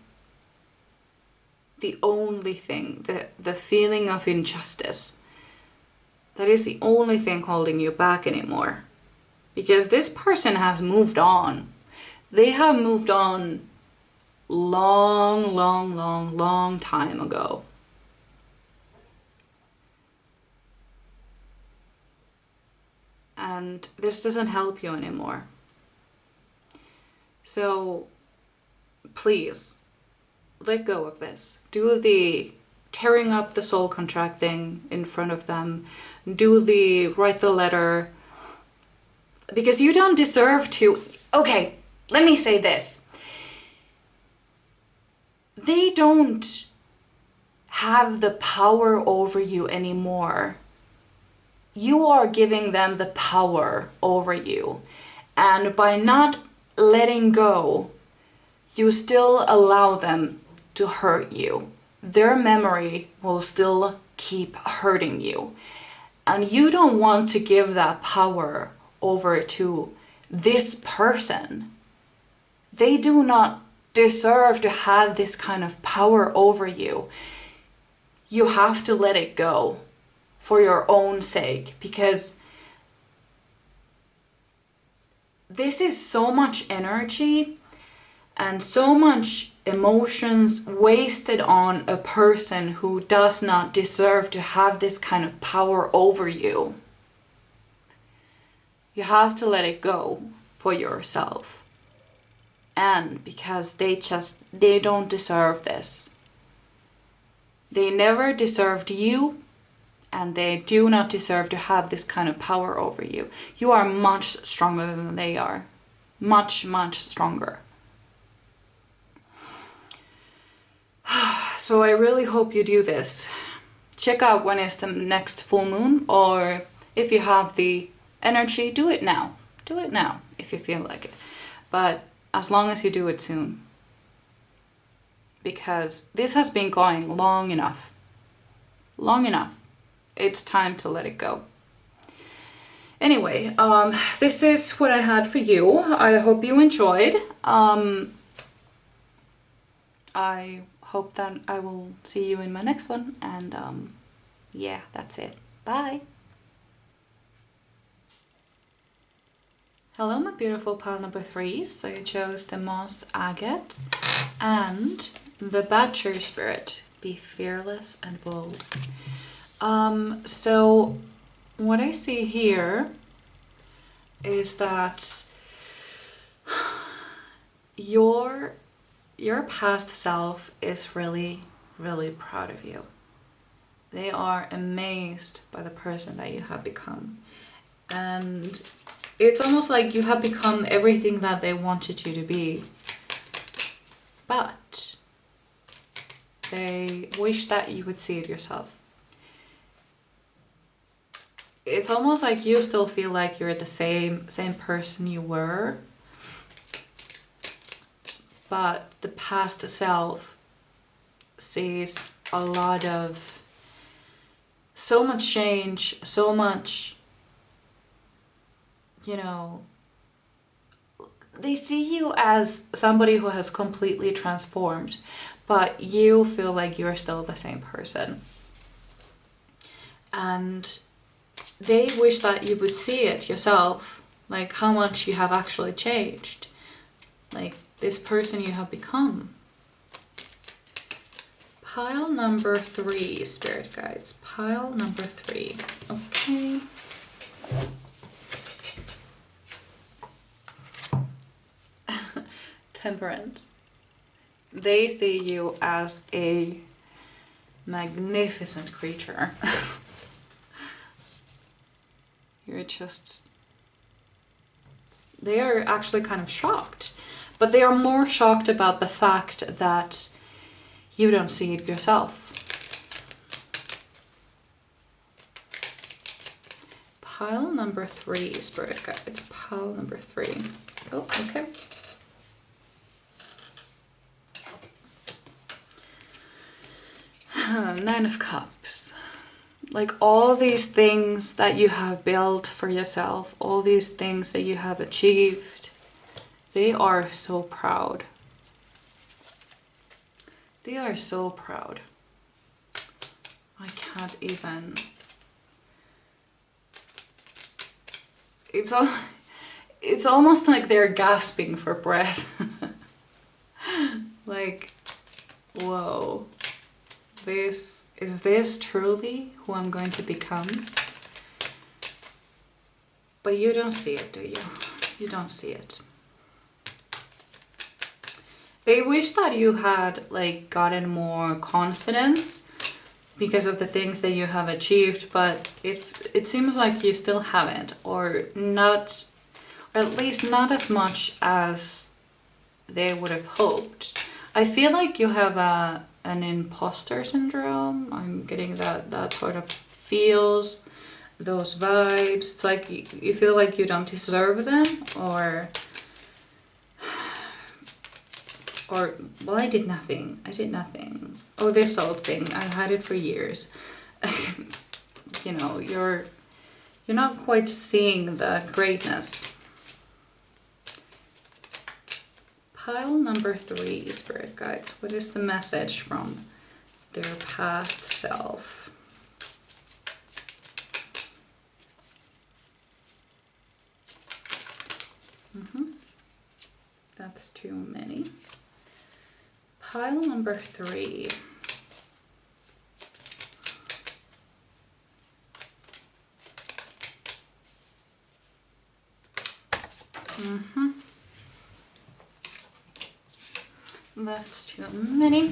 The only thing, the feeling of injustice. That is the only thing holding you back anymore. Because this person has moved on. They have moved on long time ago. And this doesn't help you anymore. So please, let go of this. Do the tearing up the soul contract thing in front of them. Do the write the letter. Because you don't deserve to... Okay, let me say this. They don't have the power over you anymore. You are giving them the power over you. And by not letting go, you still allow them to hurt you. Their memory will still keep hurting you. And you don't want to give that power over to this person. They do not deserve to have this kind of power over you. You have to let it go for your own sake, because this is so much energy and so much emotions wasted on a person who does not deserve to have this kind of power over you. You have to let it go for yourself. And because they don't deserve this. They never deserved you, and they do not deserve to have this kind of power over you. You are much stronger than they are. Much stronger. So I really hope you do this. Check out when is the next full moon, or if you have the energy, do it now. Do it now if you feel like it. But as long as you do it soon. Because this has been going long enough. Long enough. It's time to let it go. Anyway, this is what I had for you. I hope you enjoyed. I hope that I will see you in my next one. And yeah, that's it. Bye. Hello, my beautiful pile number 3. So you chose the moss agate and the Badger Spirit. Be fearless and bold. So what I see here is that your past self is really proud of you. They are amazed by the person that you have become. And it's almost like you have become everything that they wanted you to be. But they wish that you would see it yourself. It's almost like you still feel like you're the same person you were. But the past self sees a lot of, so much change, so much, you know, they see you as somebody who has completely transformed. but you feel like you're still the same person. And they wish that you would see it yourself, like how much you have actually changed, like this person you have become. Pile number 3, spirit guides. Pile number 3. Okay. Temperance. They see you as a magnificent creature. You're just... They are actually kind of shocked. But they are more shocked about the fact that you don't see it yourself. Pile number 3, spirit guides. Pile number 3. Oh, okay. Nine of Cups. Like all these things that you have built for yourself, all these things that you have achieved, they are so proud. They are so proud. I can't even... It's almost like they're gasping for breath. Like, whoa. Is this truly who I'm going to become? But you don't see it, do you? You don't see it. They wish that you had like gotten more confidence because of the things that you have achieved, but it seems like you still haven't, or not, or at least not as much as they would have hoped. I feel like you have an imposter syndrome. I'm getting that sort of feels, those vibes. It's like you feel like you don't deserve them, or well, I did nothing. Oh, this old thing, I've had it for years. You know, you're not quite seeing the greatness. Pile number 3, spirit guides. What is the message from their past self? That's too many. Pile number 3. That's too many.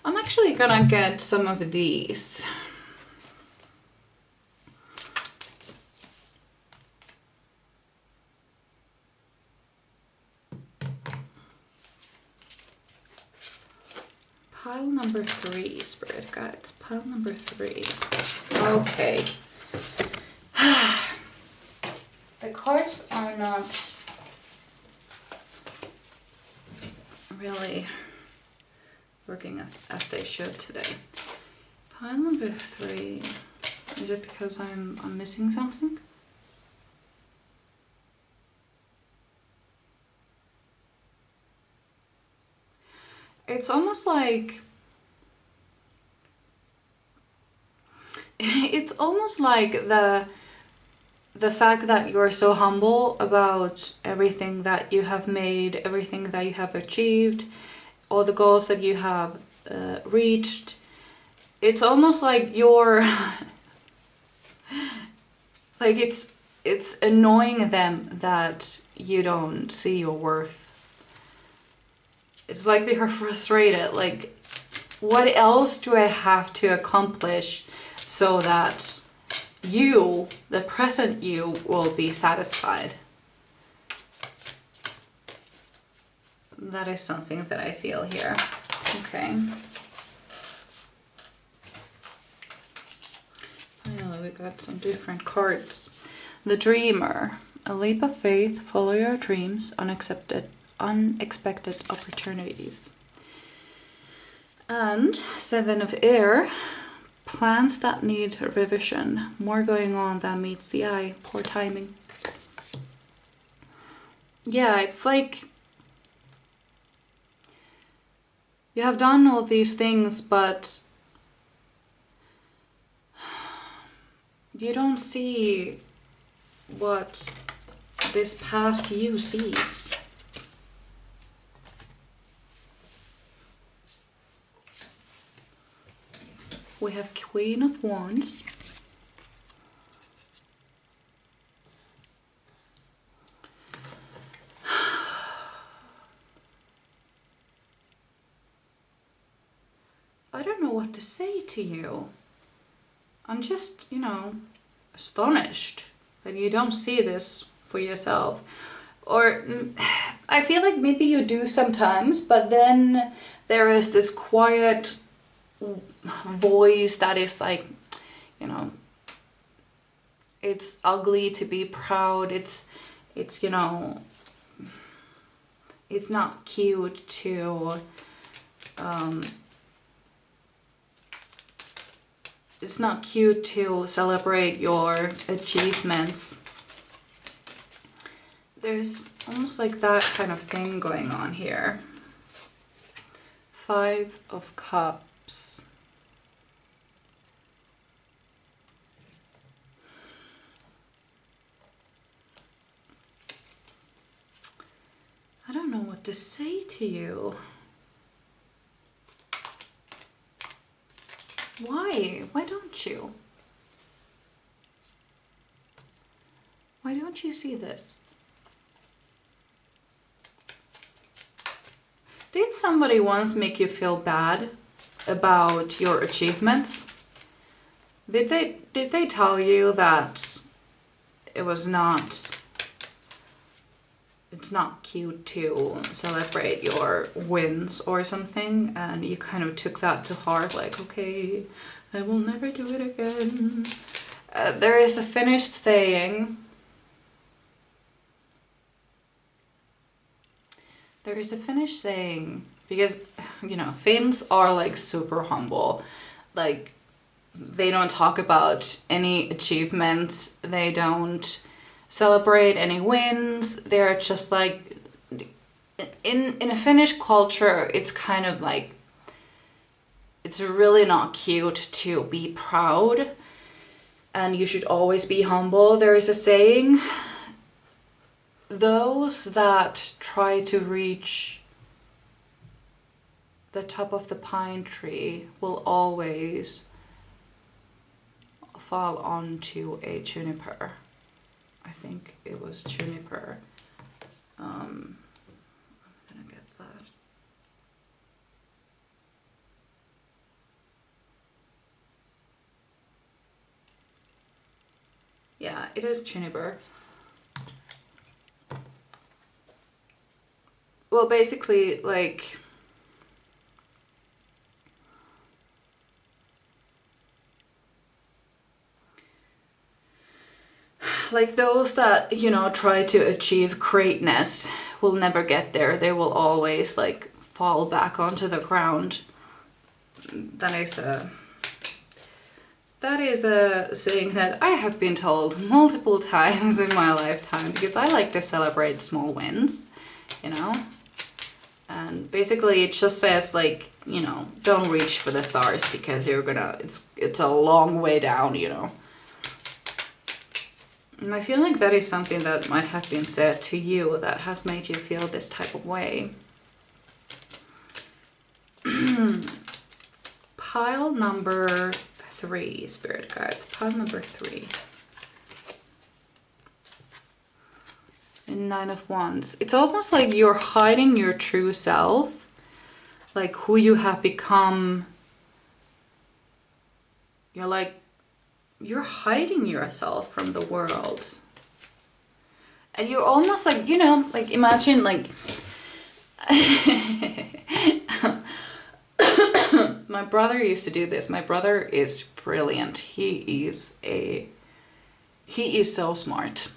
I'm actually gonna get some of these. Pile number 3, spirit guides. Pile number 3. Okay. The cards are not really working as they should today. Pile number 3. Is it because I'm missing something? It's almost like the fact that you're so humble about everything that you have made, everything that you have achieved, all the goals that you have reached. It's almost like you're like it's annoying them that you don't see your worth. It's like they are frustrated, like, what else do I have to accomplish so that you, the present you, will be satisfied? That is something that I feel here. Okay. Finally, we got some different cards. The Dreamer. A leap of faith, follow your dreams, unexpected opportunities. And 7 of Air, plans that need revision, more going on than meets the eye, poor timing. Yeah, it's like You have done all these things, but you don't see what this past you sees. We have Queen of Wands. I don't know what to say to you. I'm just, you know, astonished that you don't see this for yourself. Or I feel like maybe you do sometimes, but then there is this quiet voice that is like, you know, it's ugly to be proud. It's you know, it's not cute to it's not cute to celebrate your achievements. There's almost like that kind of thing going on here. 5 of Cups. I don't know what to say to you. Why? Why don't you? Why don't you see this? Did somebody once make you feel bad about your achievements? Did they tell you that it's not cute to celebrate your wins or something, and you kind of took that to heart, like, okay, I will never do it again? There is a Finnish saying. There is a Finnish saying, because, you know, Finns are like super humble. Like, they don't talk about any achievements, they don't celebrate any wins. They're just like, in a Finnish culture, it's kind of like, it's really not cute to be proud, and you should always be humble. There is a saying, those that try to reach the top of the pine tree will always fall onto a juniper. I think it was juniper. I'm gonna get that. Yeah, it is juniper. Well, basically, like, those that, you know, try to achieve greatness will never get there. They will always, like, fall back onto the ground. That is a saying that I have been told multiple times in my lifetime, because I like to celebrate small wins, you know? And basically it just says, like, you know, don't reach for the stars, because you're gonna, it's a long way down, you know. And I feel like that is something that might have been said to you that has made you feel this type of way. Pile number 3, Spirit Guides. Pile number 3. And 9 of Wands. It's almost like you're hiding your true self, like who you have become. You're hiding yourself from the world. And you're almost like, you know, like, imagine, like, my brother used to do this. My brother is brilliant. He is so smart.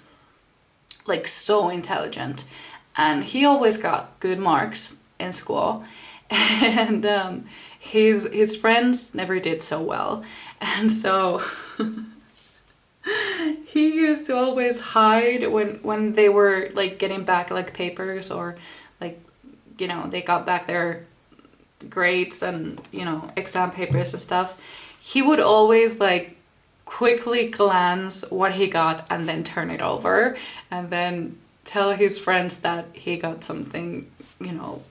Like, so intelligent, and he always got good marks in school, and his friends never did so well, and so he used to always hide when they were, like, getting back, like, papers, or, like, you know, they got back their grades and, you know, exam papers and stuff, he would always like quickly glance what he got and then turn it over and then tell his friends that he got something, you know,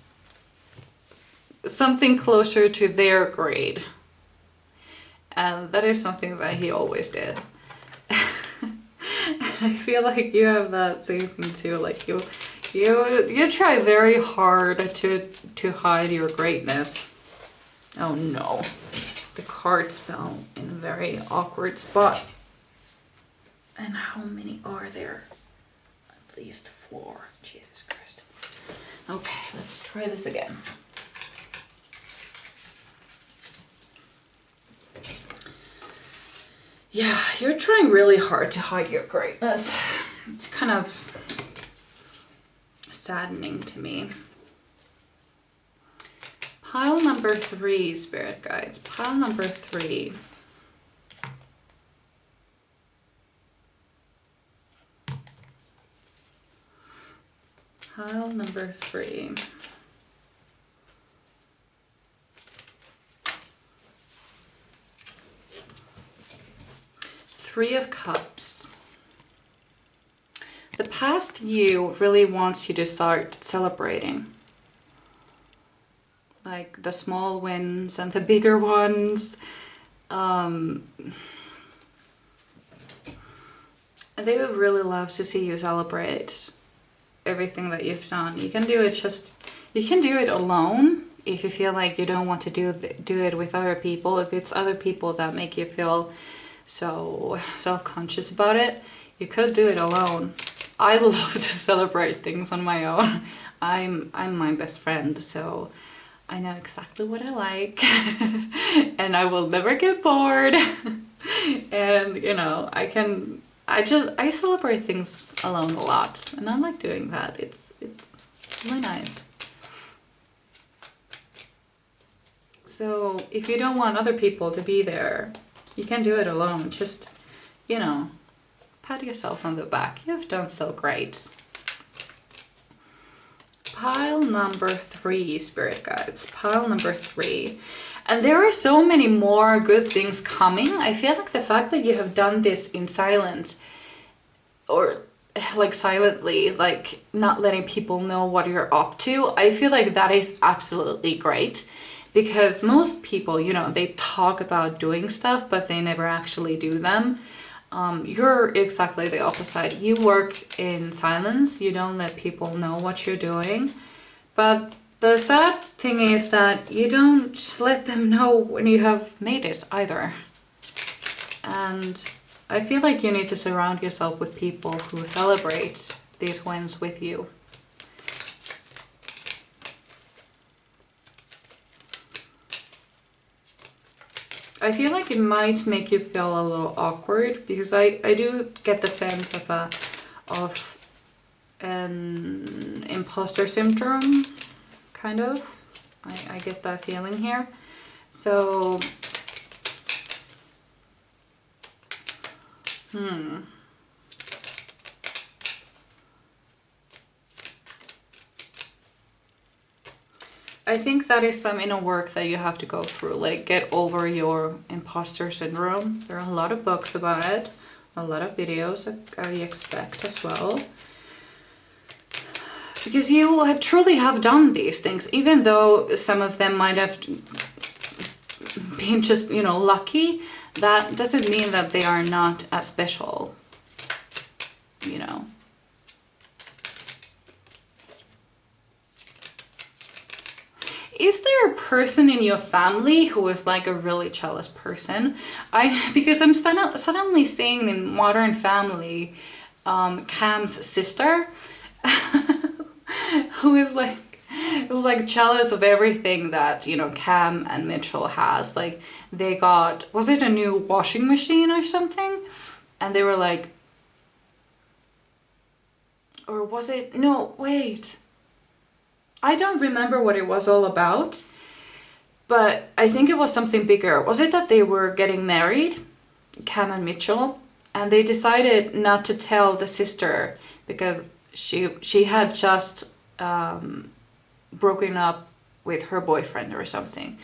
something closer to their grade. And that is something that he always did. And I feel like you have that same thing too. Like you try very hard to hide your greatness. Oh no. The cards fell in a very awkward spot. And how many are there? At least 4. Jesus Christ. Okay, let's try this again. Yeah, you're trying really hard to hide your greatness. It's kind of saddening to me. Pile number 3, spirit guides. Pile number 3. Pile number 3. Three of Cups. The past you really wants you to start celebrating. Like the small wins and the bigger ones. They would really love to see you celebrate everything that you've done. You can do it you can do it alone if you feel like you don't want to do it with other people. If it's other people that make you feel so self-conscious about it, you could do it alone. I love to celebrate things on my own. I'm my best friend, so I know exactly what I like and I will never get bored. And you know, I celebrate things alone a lot and I like doing that. It's really nice. So if you don't want other people to be there, you can do it alone. Just, you know, pat yourself on the back. You've done so great. Pile number 3, spirit guides. Pile number 3. And there are so many more good things coming. I feel like the fact that you have done this in silence, or like silently, like not letting people know what you're up to, I feel like that is absolutely great. Because most people, you know, they talk about doing stuff, but they never actually do them. You're exactly the opposite. You work in silence. You don't let people know what you're doing. But the sad thing is that you don't let them know when you have made it either. And I feel like you need to surround yourself with people who celebrate these wins with you. I feel like it might make you feel a little awkward because I do get the sense of an imposter syndrome, kind of. I get that feeling here. So, I think that is some inner work that you have to go through, like get over your imposter syndrome. There are a lot of books about it, a lot of videos I expect as well. Because you truly have done these things, even though some of them might have been just, you know, lucky, that doesn't mean that they are not as special, you know. Is there a person in your family who is like a really jealous person? Because I'm suddenly seeing in Modern Family, Cam's sister, who is like jealous of everything that, you know, Cam and Mitchell has. Like they got, was it a new washing machine or something? And they were like, or was it, no, wait. I don't remember what it was all about, but I think it was something bigger. Was it that they were getting married, Cam and Mitchell, and they decided not to tell the sister because she had just broken up with her boyfriend or something.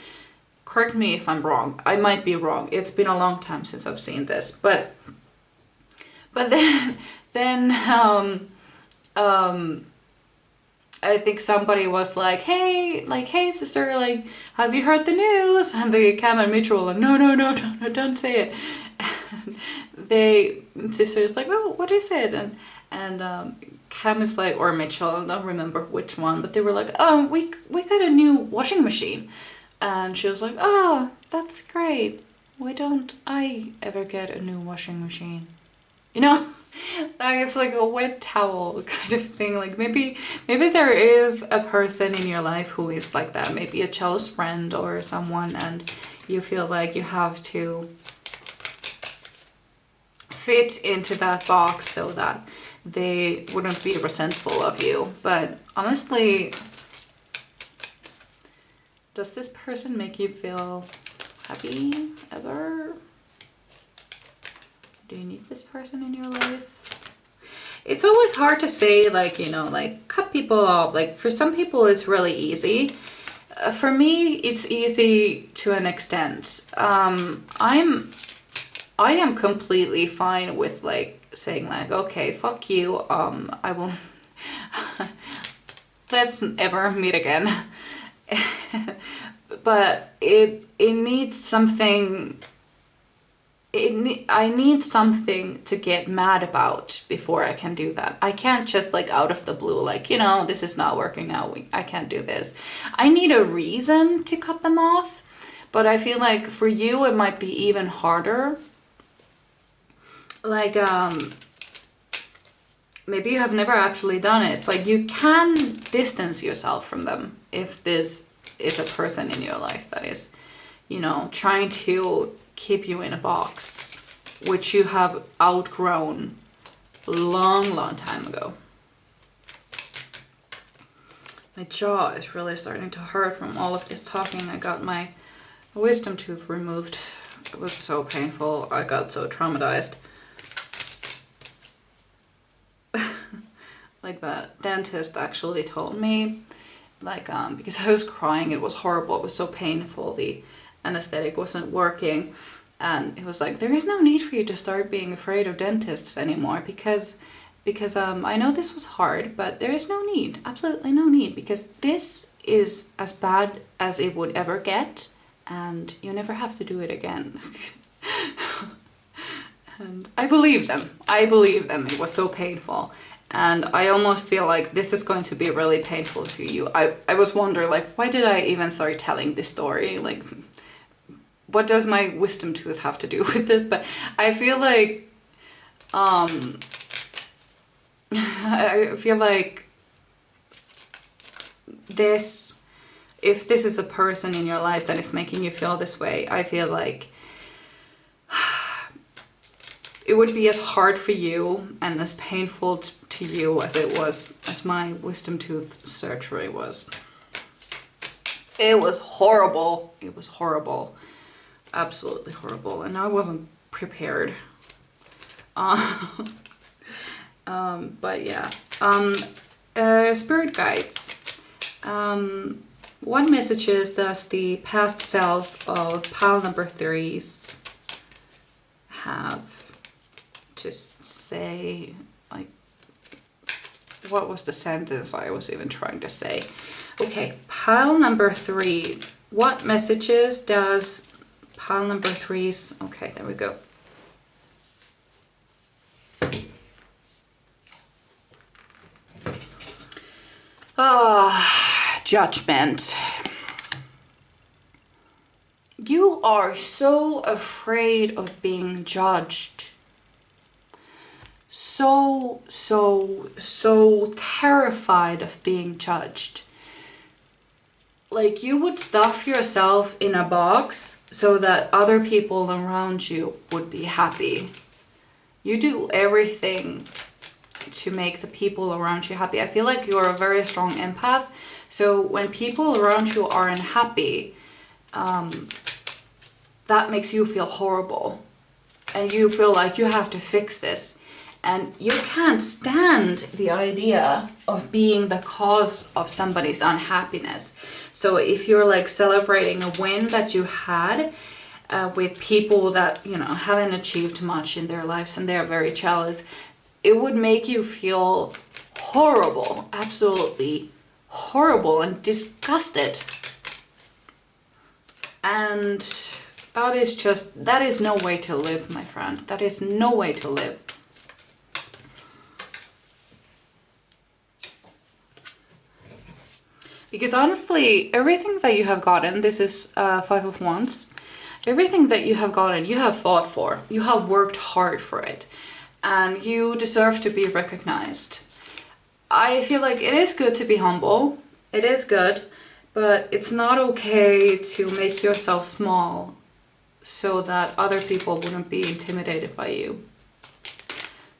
Correct me if I'm wrong. I might be wrong. It's been a long time since I've seen this, but then I think somebody was like, hey sister, like, have you heard the news? And the Cam and Mitchell were like, no, don't say it. And sister's like, oh, what is it? And Cam is like, or Mitchell, I don't remember which one, but they were like, oh, we got a new washing machine. And she was like, oh, that's great. Why don't I ever get a new washing machine? You know? Like, it's like a wet towel kind of thing. Like, maybe there is a person in your life who is like that. Maybe a jealous friend or someone, and you feel like you have to fit into that box so that they wouldn't be resentful of you. But honestly, does this person make you feel happy ever? Do you need this person in your life? It's always hard to say, like, you know, like, cut people off. Like, for some people it's really easy. For me, it's easy to an extent. I am completely fine with, like, saying, like, okay, fuck you, I will let's never meet again. But it needs something. I need something to get mad about before I can do that. I can't just, like, out of the blue, like, you know, this is not working out, I can't do this. I need a reason to cut them off. But I feel like for you it might be even harder. Like, maybe you have never actually done it, but you can distance yourself from them if this is a person in your life that is, you know, trying to keep you in a box, which you have outgrown long time ago. My jaw is really starting to hurt from all of this talking. I got my wisdom tooth removed. It was so painful. I got so traumatized. Like, the dentist actually told me, like, because I was crying, it was horrible, it was so painful, the anesthetic wasn't working, and it was like, there is no need for you to start being afraid of dentists anymore, because I know this was hard, but there is no need, absolutely no need, because this is as bad as it would ever get, and you never have to do it again. And I believe them, it was so painful. And I almost feel like this is going to be really painful for you. I was wondering, like, why did I even start telling this story? Like, what does my wisdom tooth have to do with this? But I feel like, I feel like this, if this is a person in your life that is making you feel this way, I feel like it would be as hard for you and as painful to you as it was, as my wisdom tooth surgery was. It was horrible. It was horrible. Absolutely horrible. And I wasn't prepared. But yeah. Spirit guides. What messages does the past self of pile number 3s have to say? Like, what was the sentence I was even trying to say? Okay, pile number 3. What messages does pile number 3's... Okay, there we go. Judgment. You are so afraid of being judged. So terrified of being judged. Like, you would stuff yourself in a box so that other people around you would be happy. You do everything to make the people around you happy. I feel like you're a very strong empath. So when people around you aren't happy, that makes you feel horrible. And you feel like you have to fix this. And you can't stand the idea of being the cause of somebody's unhappiness. So if you're like celebrating a win that you had with people that, you know, haven't achieved much in their lives and they're very jealous, it would make you feel horrible, absolutely horrible and disgusted. And that is no way to live, my friend. That is no way to live. Because honestly, everything that you have gotten, this is Five of Wands, everything that you have gotten, you have fought for. You have worked hard for it. And you deserve to be recognized. I feel like it is good to be humble. It is good. But it's not okay to make yourself small so that other people wouldn't be intimidated by you.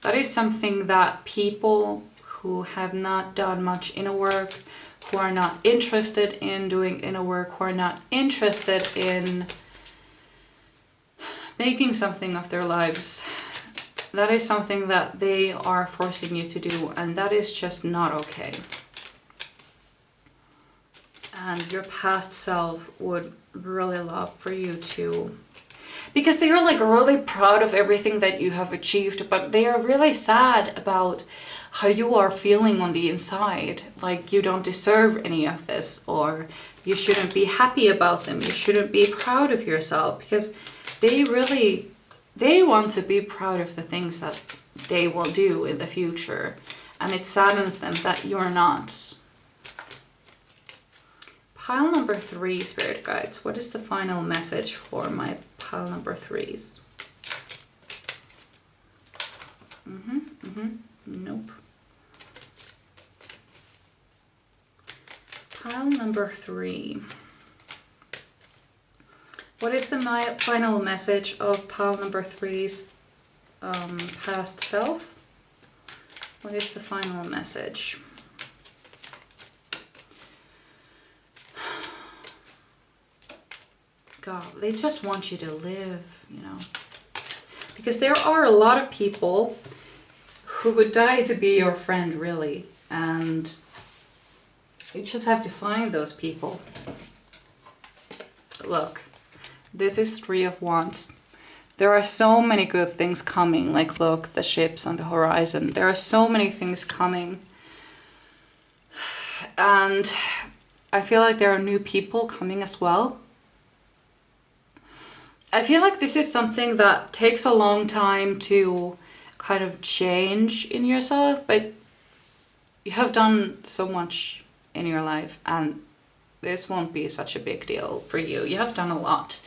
That is something that people who have not done much inner work, who are not interested in doing inner work, who are not interested in making something of their lives, that is something that they are forcing you to do, and that is just not okay. And your past self would really love for you to, because they are like really proud of everything that you have achieved, but they are really sad about how you are feeling on the inside. Like you don't deserve any of this, or you shouldn't be happy about them. You shouldn't be proud of yourself, because they want to be proud of the things that they will do in the future. And it saddens them that you're not. Pile number 3, Spirit Guides. What is the final message for my pile number 3s? Nope. Pile number 3. What is the final message of pile number 3's past self? What is the final message? God, they just want you to live, you know. Because there are a lot of people who would die to be your friend, really. And you just have to find those people. Look, this is 3 of Wands. There are so many good things coming. Like, look, the ships on the horizon. There are so many things coming. And I feel like there are new people coming as well. I feel like this is something that takes a long time to kind of change in yourself, but you have done so much in your life and this won't be such a big deal for you. You have done a lot,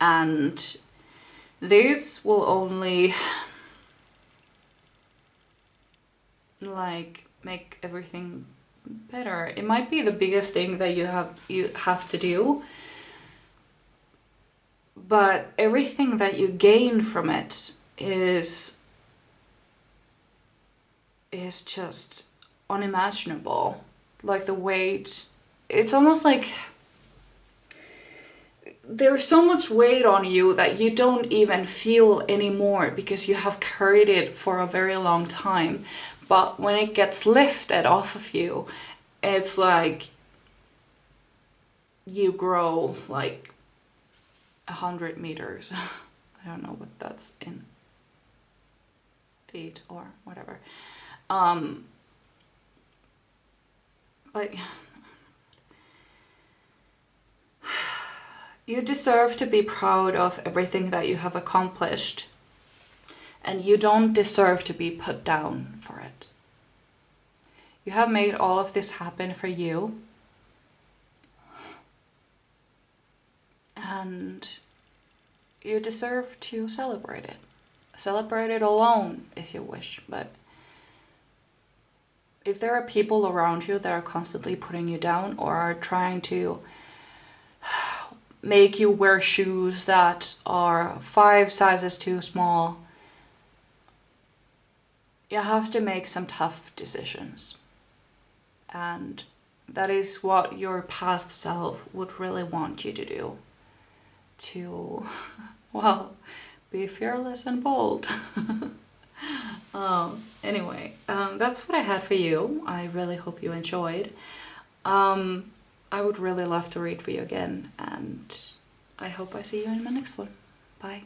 and this will only like make everything better. It might be the biggest thing that you have to do, but everything that you gain from it is just unimaginable. Like the weight, it's almost like there's so much weight on you that you don't even feel anymore because you have carried it for a very long time. But when it gets lifted off of you, it's like you grow like 100 meters. I don't know what that's in feet or whatever. But you deserve to be proud of everything that you have accomplished, and you don't deserve to be put down for it. You have made all of this happen for you, and you deserve to celebrate it. Celebrate it alone if you wish, but if there are people around you that are constantly putting you down or are trying to make you wear shoes that are 5 sizes too small, you have to make some tough decisions. And that is what your past self would really want you to do. To, well, be fearless and bold. Anyway, that's what I had for you. I really hope you enjoyed. I would really love to read for you again, and I hope I see you in my next one. Bye.